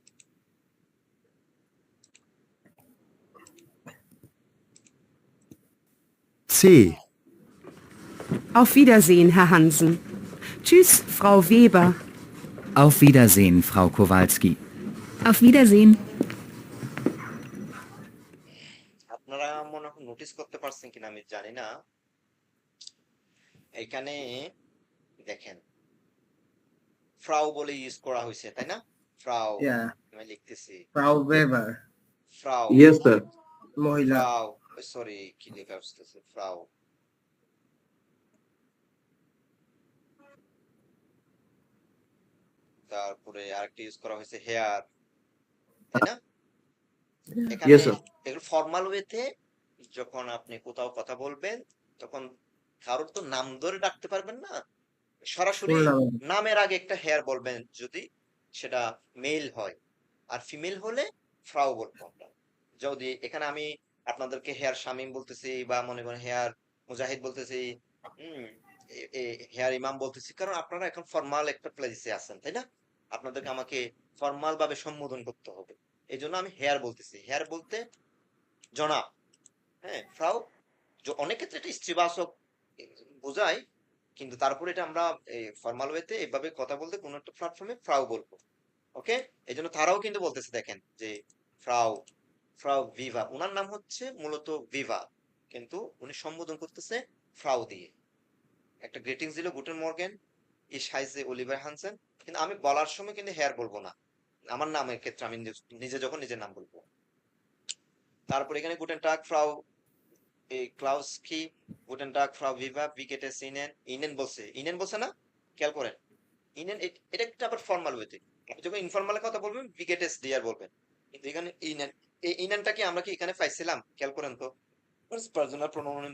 C. Auf Wiedersehen, Herr Hansen. Tschüss, Frau Weber. Auf Wiedersehen, Frau Kowalski. Auf Wiedersehen. আপনারা মনে হয় notice করতে পারছেন কিনা আমি জানি না এখানে দেখেন ফ্রাউ বলে ইউজ করা হয়েছে তাই না ফ্রাউ Yeah. আমি লিখতেছি Frau Weber. ফ্রাউ ইয়েস স্যার মহিলা। ফ্রাউ সরি কি লেখা আসতেছে ফ্রাউ তারপরে আরেকটা ইউজ করা হয়েছে হেয়ার তাই না এখানে ইয়েস স্যার এগুলো ফর্মাল ওয়েতে যখন আপনি কোথাও কথা বলবেন তখন কারোর তো নাম ধরে ডাকতে পারবেন না সরাসরি full নাম। নামের আগে একটা হেয়ার বলবেন যদি সেটা মেল হয় আর ফিমেল হলে ফ্রাউ বলবো আমরা যদি এখানে আমি আপনাদেরকে হেয়ার শামিম বলতেছি বা মনে করেন হেয়ার মুজাহিদ বলতেছি হেয়ার ইমাম বলতেছি কারণ আপনারা এখন ফর্মাল একটা প্লেসে আছেন তাই না আপনাদেরকে আমাকে ফর্মাল ভাবে সম্বোধন করতে হবে এই জন্য আমি হেয়ার বলতেছি হেয়ার বলতে জনাব হ্যাঁ ফ্রাউ অনেক ক্ষেত্রে এটা স্ত্রীবাচক বোঝায় কিন্তু তারপরে এটা আমরা ফর্মাল ওয়েতে এভাবে কথা বলতে কোনো একটা প্ল্যাটফর্মে ফ্রাউ বলবো ওকে এই জন্য তারাও কিন্তু বলতেছে দেখেন যে ফ্রাউ ফ্রাউ ভিভা ওনার নাম হচ্ছে মূলত ভিভা কিন্তু উনি সম্বোধন করতেছে ফ্রাউ দিয়ে একটা গ্রিটিংস দিল গুটেন মর্গেন ইশ হাইজে অলিভার হানসেন কিন্তু আমি বলার সময় কিন্তু হেয়ার বলবো না আমার নামের ক্ষেত্রে আমি নিজে যখন নিজের নাম বলবো তারপর এখানে গুটেন টাগ ফ্রাউ ক্লাউস্কি গুটেন টাগ ফ্রাউ ভিভা বিকেটেস ইনেন বলছে না খেয়াল করেন ইনেন এটা একটা আবার ফর্মাল ওয়েতে আপনি যখন ইনফর্মাল কথা বলবেন বিকেটেস ডিয়ার বলবেন কিন্তু এখানে ইনেন এই ইনেনটা কি আমরা কি এখানে পাইছিলাম খেয়াল করেন তো পার্সোনাল প্রোনাউন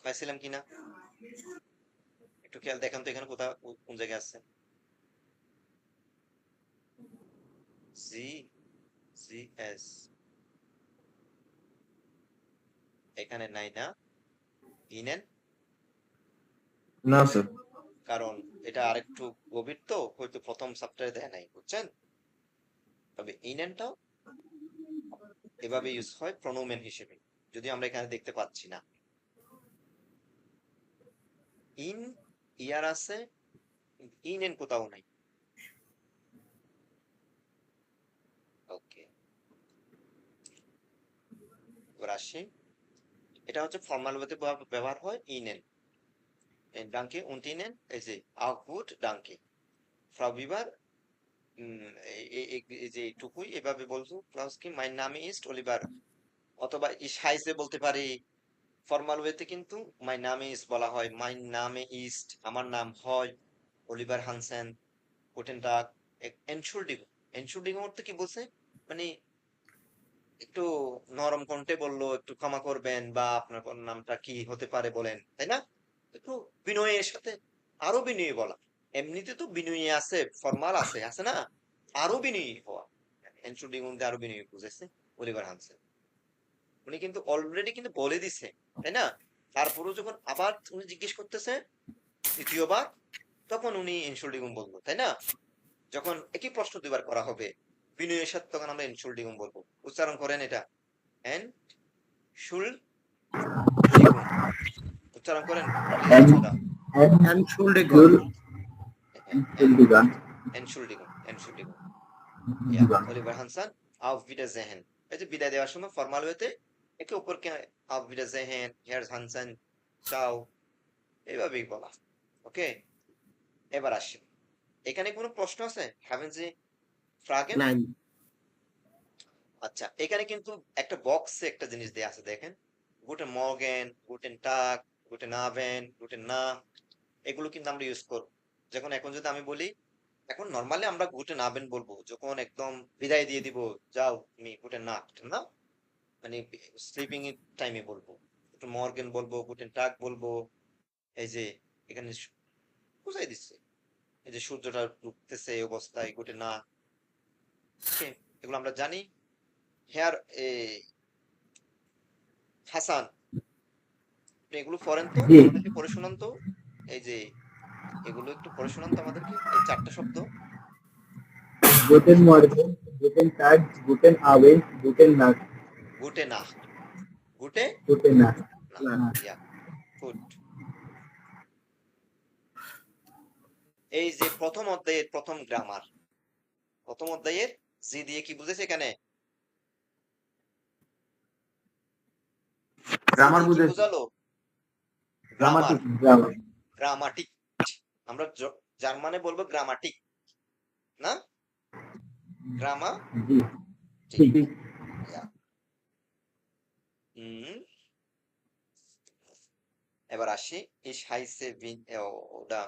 পাইছিলাম কিনা একটু খেয়াল দেখেন তো এখানে কোথাও কোন জায়গায় আছে জি জি এস এখানে নাই না ইনেন না স্যার কারণ এটা আরেকটু গভীর তো হয়তো প্রথম চ্যাপ্টারে দেয় নাই বুঝছেন তবে ইনেনটাও এভাবে ইউজ হয় প্রোনোমেন হিসেবে যদি আমরা এখানে দেখতে পাচ্ছি না ইন ইয়ার আছে ইনেন কোথাও নাই ওকে এবার আসি, এটা হচ্ছে ফর্মাল ওয়েতে ব্যবহার হয় ইনেন, ডাঙ্কে und ihnen, এই যে auch gut danke, ফ্রাউ বিবার, এই যে এইটুকুই এভাবে বলছো, প্লাস কি মাই নামে ইস্ট অলিভার, অথবা ইস হাইসে বলতে পারি। ফর্মাল ওয়েতে কিন্তু মাই নামে ইস্ট বলা হয়, মাই নামে ইস্ট, আমার নাম হয় অলিভার হানসেন, গুটেন টাগ, এনশুল্ডিগো। এনশুল্ডিগো অর্থ কি বলছে, মানে একটু নরম কণ্ঠে বললো একটু ক্ষমা করবেন, বা আপনার নামটা কি হতে পারে বলেন, তাই না? একটু বিনয়ের সাথে, আরো বিনয়ী বলা। এমনিতে তো বিনয়ী আছে, ফর্মাল আছে, আছে না, আরো বিনয়ী হওয়া। এনশুল্ডিগো আরো বিনয়ী বুঝেছে অলিভার হানসেন। উনি কিন্তু অলরেডি কিন্তু বলে দিছে, তাই না? তারপরেও যখন আবার উনি জিজ্ঞেস করতেছে তৃতীয়বার, তখন উনি এনশুল্ডিগুম বলবো, তাই না? যখন একই প্রশ্ন দুইবার করা হবে বিনয়ের সাথে, তখন আমরা এনশুল্ডিগুম বলবো। উচ্চারণ করেন এটা, এন শুল উচ্চারণ করেন ছোটা, Entschuldigung. Entschuldigung. এনশুল্ডিগুম, এনশুল্ডিগুম। Oliver Hansen, auf Wiedersehen। এই যে বিদায় দেওয়ার সময় ফর্মাল ওয়েতে একে অপরকে auf Wiedersehen, Herr Hansen, ciao, এইভাবেই বলা। ওকে, এবার আসি, এখানে কোনো প্রশ্ন আছে? হ্যাভেন জি ফ্রাগেন? Nein. আচ্ছা, এখানে কিন্তু একটা বক্সে একটা জিনিস দেয়া আছে, দেখেন, গুটেন মর্গেন, গুটেন টাগ, গুটেন আভেন, গুটেন না, এগুলো কিন্তু আমরা ইউজ করব। যখন এখন যদি আমি বলি, এখন নরমালি আমরা গুটেন আভেন বলবো যখন একদম বিদায় দিয়ে দিব, যাও তুমি গুটেন না, গুটেন না মানে স্লিপিং টাইমে বলবো। গুটেন মর্গেন বলবো, গুটেন টাগ বলবো। এই যে এখানে বুঝাই দিচ্ছে, এই যে সূর্যটা ডুবতেছে এই অবস্থায় গুটেন না, ওকে, এগুলো আমরা জানি। হেয়ার হাসান, আপনি এগুলো পড়েন তো, জি। আমাদেরকে পড়ে শোনান তো। এই যে এগুলো একটু পড়ে শোনান তো আমাদেরকে, এই চারটা শব্দ। Guten Morgen, guten Tag, guten Abend, guten Nacht, গুটে না, গুটে gute Nacht. না, ইয়া, গুড। এই যে প্রথম অধ্যায়ের প্রথম গ্রামার, প্রথম অধ্যায়ের জি দিয়ে কি বুঝেছে এখানে? গ্রামার জি দিয়ে কি বুঝেছি, বোঝালো? Grammar, Grammar. গ্রামাটিক। আমরা জার্মানে বলবো গ্রামাটিক, না গ্রামা, জি, ঠিক। ঠিক। ইয়া। এবার আসি, ইস হাইসে ওটা,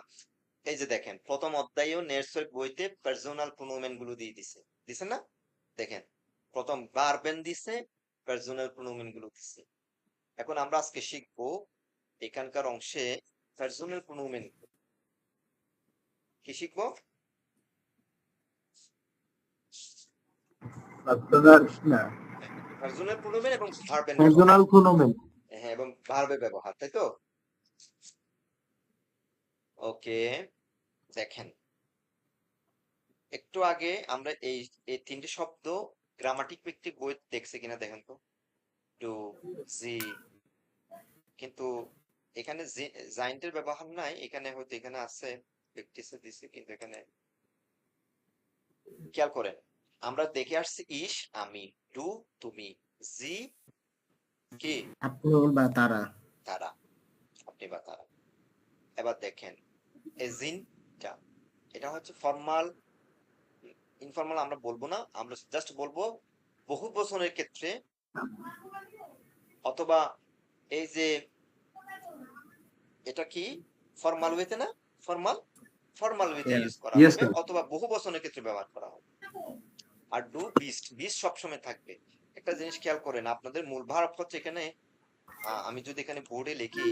এই যে দেখেন প্রথম অধ্যায়েও নেটসোয়েক বইতে পার্সোনাল প্রোনোমেন গুলো দিয়ে দিছে, দিছে না? দেখেন প্রথম ভার্বেন দিছে, পার্সোনাল প্রোনোমেন গুলো দিছে। এখন আমরা আজকে শিখবো এখানকার অংশে পার্সোনাল প্রোনোমেন কি শিখবো? Personal, না, পার্সোনাল প্রোনোমেন এবং ভার্বেন পার্সোনাল প্রোনোমেন। হ্যাঁ, এবং ভার্বের ব্যবহার, তাই তো? ওকে, দেখেন একটু আগে আমরা এই এই তিনটে শব্দ গ্রামাটিক ভিত্তিক বই দেখছি কিনা দেখেন তো, টু, জি, কিন্তু এখানে জাইন্টের ব্যবহার নাই, এখানে হয়তো এখানে আছে, প্র্যাকটিসে দিছে, কিন্তু এখানে খেয়াল করেন আমরা দেখে আসছি ইস আমি, টু তুমি, জি কি আপনি বা তারা। তারা, আপনি বা তারা। এবার দেখেন এজিনটা, এটা হচ্ছে ফর্মাল, ইনফর্মাল আমরা বলবো না, আমরা জাস্ট বলবো বহু বচনের ক্ষেত্রে, অথবা এই যে এটা কি ফর্মাল ওয়েতে না, ফর্মাল, ফর্মাল ওয়েতে ইউজ করা Yes, হবে, sir. অথবা বহু বচনের ক্ষেত্রে ব্যবহার করা হবে। আর ডু বিস্ট, বিস্ট সবসময় থাকবে। একটা জিনিস খেয়াল করেন, আপনাদের মূল ভার্ব হচ্ছে এখানে, আমি যদি এখানে বোর্ডে লিখি,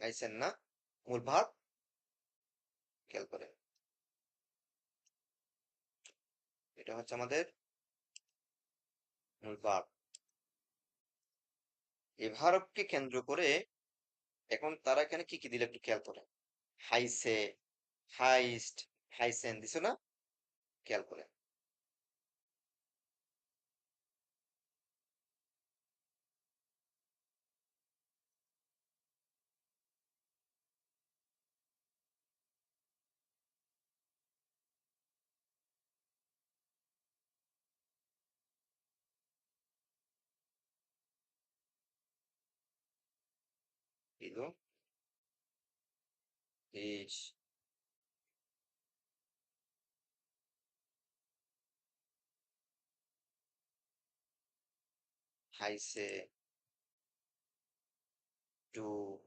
গাইছেন না মূল ভার্ব, খেয়াল করেন এটা হচ্ছে আমাদের মূল ভার্ব। এই ভার্বকে কেন্দ্র করে এখন তারা এখানে কি কি দিলে একটু খেয়াল করেন, হাইসে, হাইস্ট, হাইসেন দিছো না, খেয়াল করেন। ছিল ich heiße du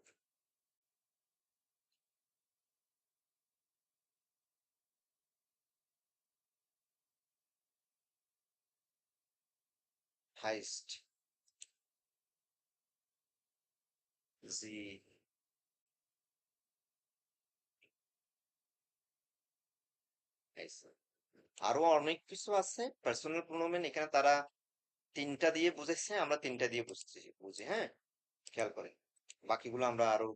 heißt sie heiße আরো অনেক কিছু আছে পার্সোনাল প্রোনোমেন এখানে তারা তিনটা দিয়ে বুঝেছে আমরা তিনটা দিয়ে বুঝি হ্যাঁ খেয়াল করেন বাকিগুলো আমরা আরো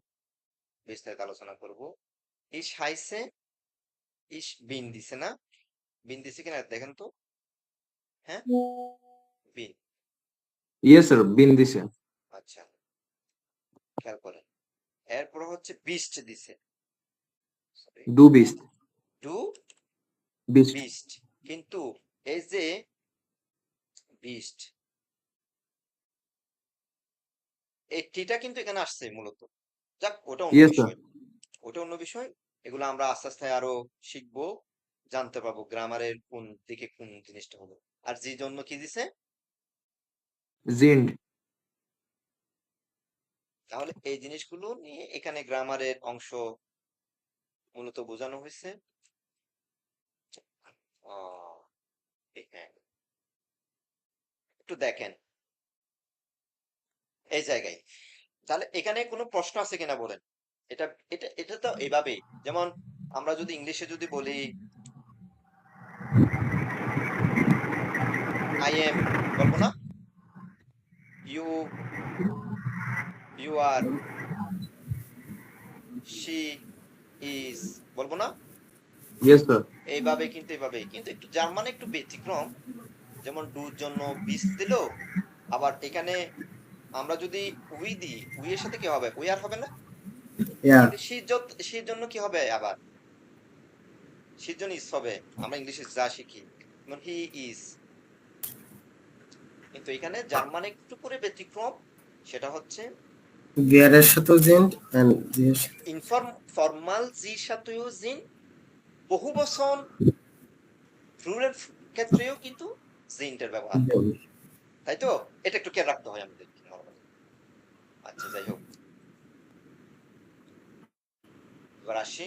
বিস্তারিত আলোচনা করব ইস হাইসে ইস বিন দিছে না বিন দিছে কিনা দেখেন তো হ্যাঁ বিন ইয়েস স্যার বিন দিছে আচ্ছা খেয়াল করেন এরপর হচ্ছে বিস্ট দিছে do beast do beast beast কিন্তু এই যে বিস্ট এই টিটা কিন্তু এখানে আসছে মূলত যাক ওটা অন্য ইয়েস স্যার বিষয় ওটা অন্য বিষয় এগুলো আমরা আস্তে আস্তে আরো শিখবো জানতে পারবো গ্রামারের কোন দিকে কোন জিনিসটা হলো আর যে জন্য কি দিছে জিন্ড তাহলে এই জিনিসগুলো নিয়ে এখানে গ্রামারের অংশ মূলত বোঝানো হয়েছে হ্যাঁ একটু দেখেন এই জায়গায় তাহলে এখানে কোনো প্রশ্ন আছে কিনা বলেন এটা এটা এটা তো এইভাবেই যেমন আমরা যদি ইংলিশে যদি বলি আই এম বলবো না you you are she is বলবো না ইয়েস স্যার এইভাবে কিন্তু এইভাবে কিন্তু একটু জার্মানে একটু ব্যতিক্রম যেমন ডুর জন্য বিস দিল আবার এখানে আমরা যদি উই দিই উই এর সাথে কি হবে উই আর হবে না সির জন্য কি হবে আবার সির জন্য ইস হবে আমরা ইংলিশে যা শিখি যেমন হি ইজ কিন্তু এখানে জার্মানে একটু করে ব্যতিক্রম সেটা হচ্ছে দেয়ার এর সাথে জিন্ড এন্ড দিস ফর্মাল জি সাথেও জিন বহু বচন প্লুরাল ক্ষেত্রেও কিন্তু জিনটার ব্যবহার তাই তো এটা একটু খেয়াল রাখতে হয় আমাদের আচ্ছা যাই হোক এবার আসি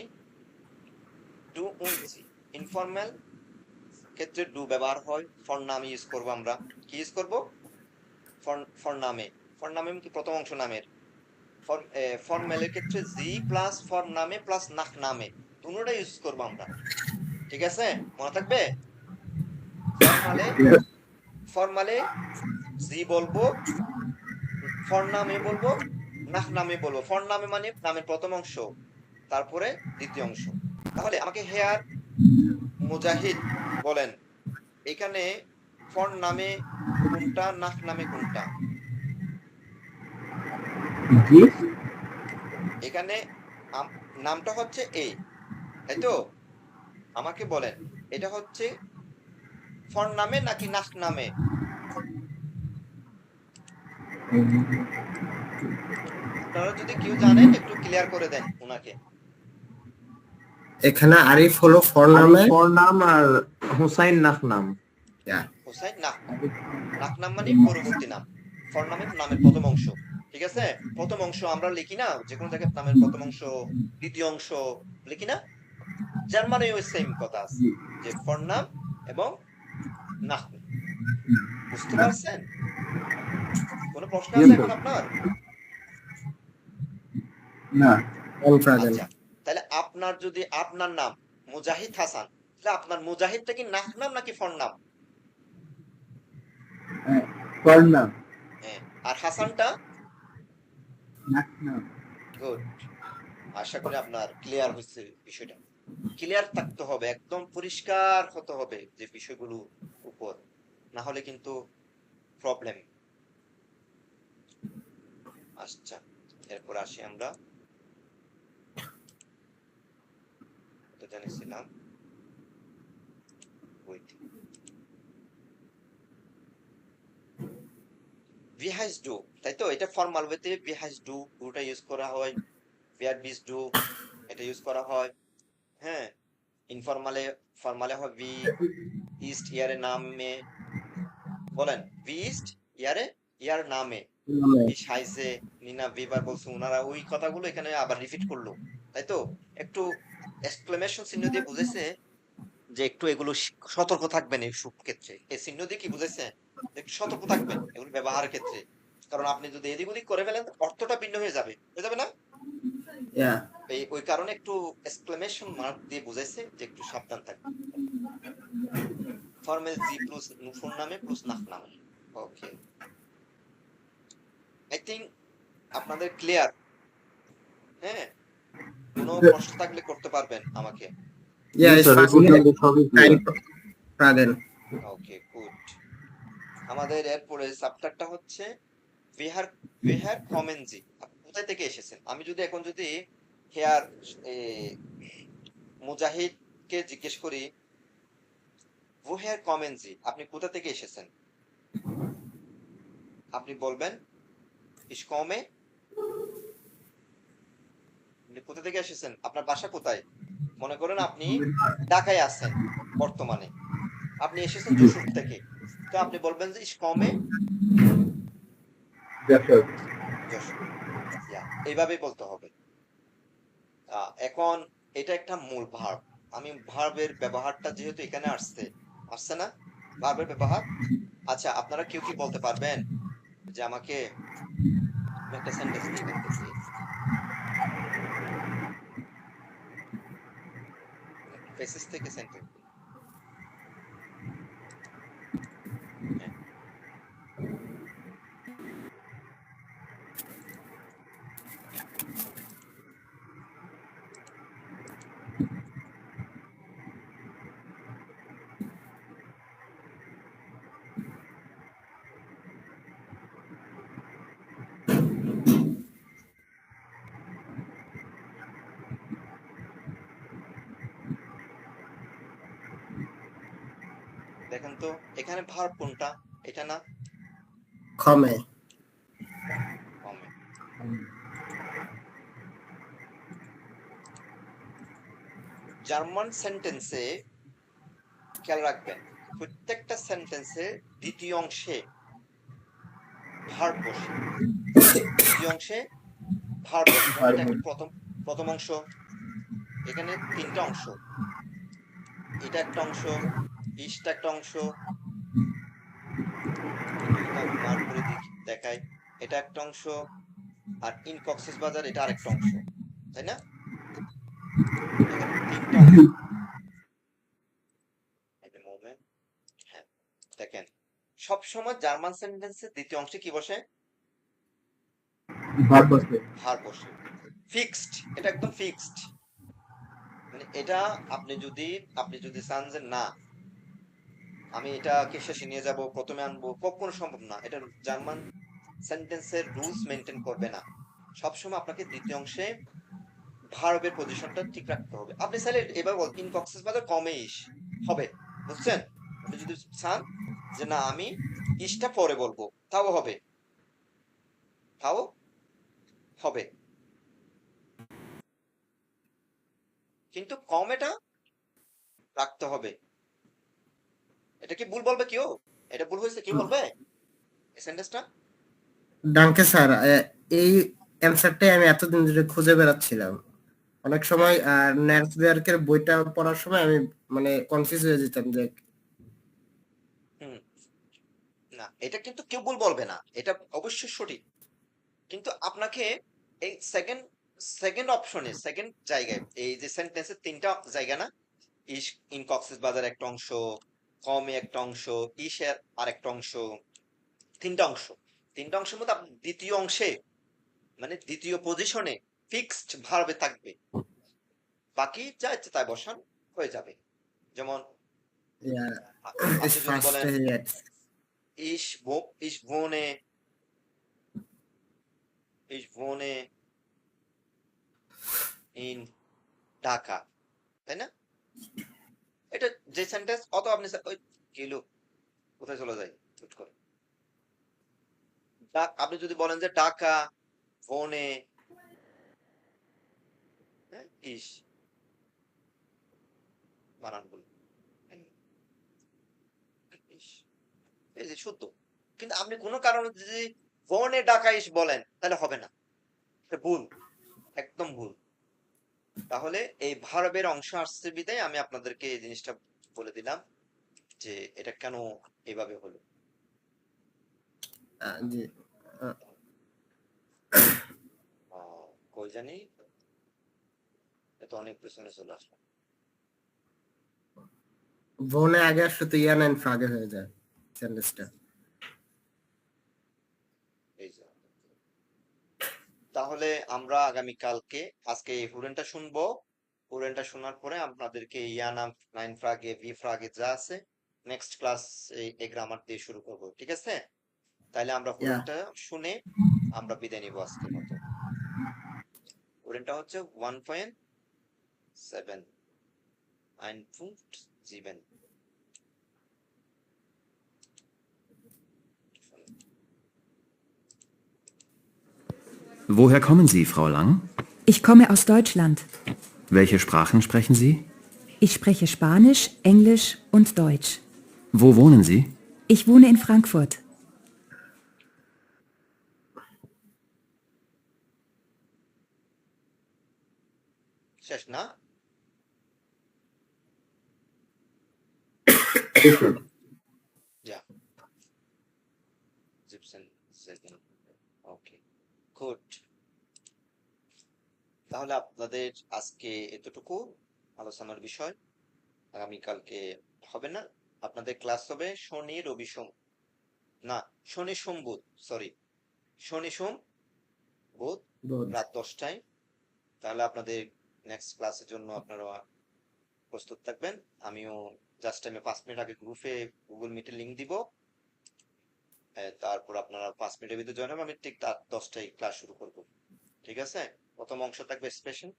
ডু উনজি ইনফর্মাল ক্ষেত্রে ডু ব্যবহার হয় ফর নামে ইউজ করবো আমরা কি ইউজ করবো ফর নামে কি প্রথম অংশ নামের ফর্মালের ক্ষেত্রে জি প্লাস ফর নামে প্লাস নাক নামে দুটোটা ইউজ করবো আমরা ঠিক আছে মনে থাকবে ফর্মালে জি বলবো ফর নামে বলবো নাক নামে বলবো ফর নামে মানে নামের প্রথম অংশ তারপরে দ্বিতীয় অংশ তাহলে আমাকে হেয়ার মুজাহিদ বলেন এখানে ফর নামে কোনটা নাক নামে কোনটা এখানে নামটা হচ্ছে এ তাই তো আমাকে বলেন এটা হচ্ছে ফর নামে নাকি নাক নামে আপনারা যদি কেউ জানেন একটু ক্লিয়ার করে দেন ওনাকে এখানে আরিফ হলো ফর নাম আর হুসাইন নাক নাম হুসাইন নাক নাম মানে পরবর্তী নাম ফর নামে নামের প্রথম অংশ ঠিক আছে প্রথম অংশ আমরা লিখি না যে কোনো জায়গায় নামের প্রথম অংশ দ্বিতীয় অংশ লিখি না জার্মানেও সেম কথা আছে যে ফর নাম এবং নাক বুঝতে পারছেন কোনো প্রশ্ন আছে এখন আপনার না আচ্ছা তাহলে আপনার যদি আপনার নাম মুজাহিদ হাসান তাহলে আপনার মুজাহিদটা কি নাক নাম নাকি ফর নাম ফর নাম আর হাসানটা নাক নাম গুড আশা করি আপনার ক্লিয়ার হচ্ছে বিষয়টা ক্লিয়ার থাকতে হবে একদম পরিষ্কার হতে হবে যে বিষয়গুলো উপর না হলে কিন্তু প্রবলেম আচ্ছা এরপর আসি আমরা তো জানিয়েছিলাম ভি হ্যাজ ডু, তাই তো? এটা ফর্মাল ওয়েতে ভি হ্যাজ ডু পুরোটা ইউজ করা হয়, ভেয়ার বিজ ডু এটা ইউজ করা হয়। হ্যাঁ, ফর্মালে হয় ভি ইস্ট ইয়ারে নামে, বলেন ভি ইস্ট ইয়ার নামে, ভি সাইজে, নিনা ভিবার বলছে, ওনারা ওই কথাগুলো এখানে আবার রিপিট করলো, তাই তো? একটু এক্সক্লেমেশন চিহ্ন দিয়ে বুঝেছে যে একটু এগুলো সতর্ক থাকবেন এই সব ক্ষেত্রে। এই চিহ্ন দিয়ে কি বুঝেছে? একটু সতর্ক থাকবেন এগুলো ব্যবহারের ক্ষেত্রে, কারণ আপনি যদি এদিক ওদিক করে ফেলেন অর্থটা ভিন্ন হয়ে যাবে না? Yeah. ওই কারণে একটু এক্সক্লেমেশন মার্ক দিয়ে বুঝাইছে যে একটু সাবধান থাকবেন। ফর্মেল জি প্লাস নুফুন নামে প্লাস নাফ নামে। ওকে, আই থিংক আপনাদের ক্লিয়ার। হ্যাঁ, কোনো প্রশ্ন থাকলে করতে পারবেন আমাকে। Yeah, it's fine. Okay, good. আমাদের এরপরে সাবজেক্টটা হচ্ছে ওহের কমেন জি, কোথায় থেকে এসেছেন। আমি যদি এখন হেয়ার মুজাহিদকে জিজ্ঞেস করি ওহের কমেন জি, আপনি কোথা থেকে এসেছেন, আপনি বলবেন ইসকমে। আপনি কোথা থেকে এসেছেন, আপনার বাসা কোথায়? মনে করেন আপনি ঢাকায় আছেন বর্তমানে, আপনি এসেছেন যশোর থেকে, তো আপনি বলবেন যে ইসকমে যশোর। এইভাবেই বলতে হবে। এখন এটা একটা মূল ভার্ব, আমি ভার্বের ব্যবহারটা যেহেতু এখানে আসছে না ভার্বের ব্যবহার। আচ্ছা, আপনারা কেউ কি বলতে পারবেন যে আমাকে একটা সেন্টেন্স লিখতেছি, ফেসেস থেকে সেন্টেন্স। দেখেন তো এখানে ভার্ব কোনটা, এটা না? Komme. জার্মান সেন্টেন্সে খেয়াল রাখবেন, প্রত্যেকটা সেন্টেন্সে দ্বিতীয় অংশে ভার্ব বসে, দ্বিতীয় অংশে ভার্ব বসে। এটা একটা প্রথম অংশ, এখানে তিনটা অংশ, এটা একটা অংশ, ইস্ট একটা অংশ, দেখায় এটা একটা অংশ, আর ইন কক্সবাজার এটা আরেকটা অংশ, তাই না? তিনটা অংশ। হ্যাঁ, দেখেন সবসময় জার্মান সেন্টেন্সের দ্বিতীয় অংশে কি বসে? ভার্ব বসে, ফিক্সড, এটা একদম ফিক্সড। মানে এটা আপনি যদি চান যে না আমি এটাকে শেষে নিয়ে যাব, প্রথমে আনবো, কখনো সম্ভব না। এটা জার্মান সেন্টেন্সের রুলস মেনটেন করবে না। সবসময় আপনাকে দ্বিতীয় অংশে ভার্বের পজিশনটা ঠিক রাখতে হবে। আপনি চাইলে এবার বল ইন কক্সবাজার কমে ইস হবে, বুঝছেন? আপনি যদি চান যে না আমি ইসটা পরে বলবো, তাও হবে, কিন্তু কমেটা রাখতে হবে। এটা কি ভুল বলবে কেউ? এটা ভুল হয়েছে, কি বলবে এই সেন্টেন্সটা? Danke স্যার, এই অ্যানসারটাই আমি এতদিন ধরে খুঁজে বেড়াচ্ছিলাম। অনেক সময় নেটওয়ার্কের বইটা পড়ার সময় আমি মানে কনফিউজ হয়ে যেতাম যে না, এটা কিন্তু কেউ ভুল বলবে না, এটা অবশ্যই সঠিক। কিন্তু আপনাকে এই সেকেন্ড অপশনে, সেকেন্ড জায়গায়, এই যে সেন্টেন্সের তিনটা জায়গা না, ইস ইন কক্সবাজার একটা অংশ, কমে একটা অংশ, ইসের আরেকটা অংশ, তিনটা অংশের মধ্যে আপনি দ্বিতীয় অংশে মানে দ্বিতীয় পজিশনে ফিক্সড ভার্বে থাকবে, বাকি যা ইচ্ছে তাই বসান হয়ে যাবে। যেমন ich verstehe jetzt. Ich wohne in Dhaka, তাই না? এটা যে সেন্টেন্স, অত আপনি ওই কিলো কোথায় চলে যায় চুট করে, আপনি যদি বলেন যে ঢাকা, ফোনে, হ্যাঁ, ইস বানান ভুল। ইস, এই যে শুদ্ধ। কিন্তু আপনি কোনো কারণে যদি ফোনে ঢাকা ইস বলেন তাহলে হবে না, এটা ভুল, একদম ভুল। তাহলে এই ভার্বের অংশ আসছে বিধায় আমি আপনাদেরকে এই জিনিসটা বলে দিলাম যে এটা কেন এভাবে হলো। জি কই জানি এটা অনেক পেছনে চলে আসলো। ভনে আগে আসলে তো ইয়ান এন্ড ফ্রাগে হয়ে যায় সেন্টেন্সটা। এই যে তাহলে আমরা আগামীকালকে আজকে এই হুরেনটা শুনবো, হুরেনটা শোনার পরে আপনাদেরকে ইয়ানা, নাইন ফ্রাগে, ভি ফ্রাগে যা আছে নেক্সট ক্লাস এই গ্রামার দিয়ে শুরু করব, ঠিক আছে? তাহলে আমরা হুরেনটা শুনে আমরা বিদায় নিব আজকের মতো। হুরেনটা হচ্ছে 1.7 1.7। Woher kommen Sie, Frau Lang? Ich komme aus Deutschland. Welche Sprachen sprechen Sie? Ich spreche Spanisch, Englisch und Deutsch. Wo wohnen Sie? Ich wohne in Frankfurt. শেষ না? Ja. 17 সেকেন্ড। ওকে, গুড। তাহলে আপনাদের আজকে এতটুকু আলোচনার বিষয়। আগামীকালকে হবে না, আপনাদের ক্লাস হবে শনি, রবি, সোম, না শনি, সোম, বুধ, সরি শনি, সোম, বুধ রাত 10টায়। তাহলে আপনাদের নেক্সট ক্লাসের জন্য আপনারা প্রস্তুত থাকবেন। আমিও জাস্ট আমি 5 মিনিট আগে গ্রুপে গুগল মিটে লিংক দিব, তারপর আপনারা 5 মিনিটের ভিতরে জয়েন হবে। আমি ঠিক 10টায় ক্লাস শুরু করব, ঠিক আছে? প্রথম অংশ থাকবে এক্সপ্রেশন,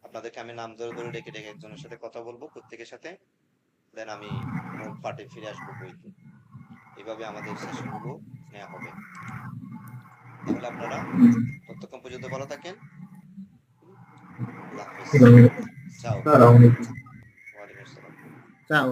আপনাদেরকে আমি নাম ধরে ধরে ডেকে ডেকে একজনের সাথে কথা বলবো, প্রত্যেকের সাথে, দেন আমি মূল পার্টে ফিরে আসবো বইতে। এইভাবে আমাদের সেশনগুলো নেওয়া হবে। তাহলে আপনারা ততক্ষণ পর্যন্ত ভালো থাকেন। আল্লাহ হাফেজ। চাও। ওয়ালাইকুম আসসালাম। চাও।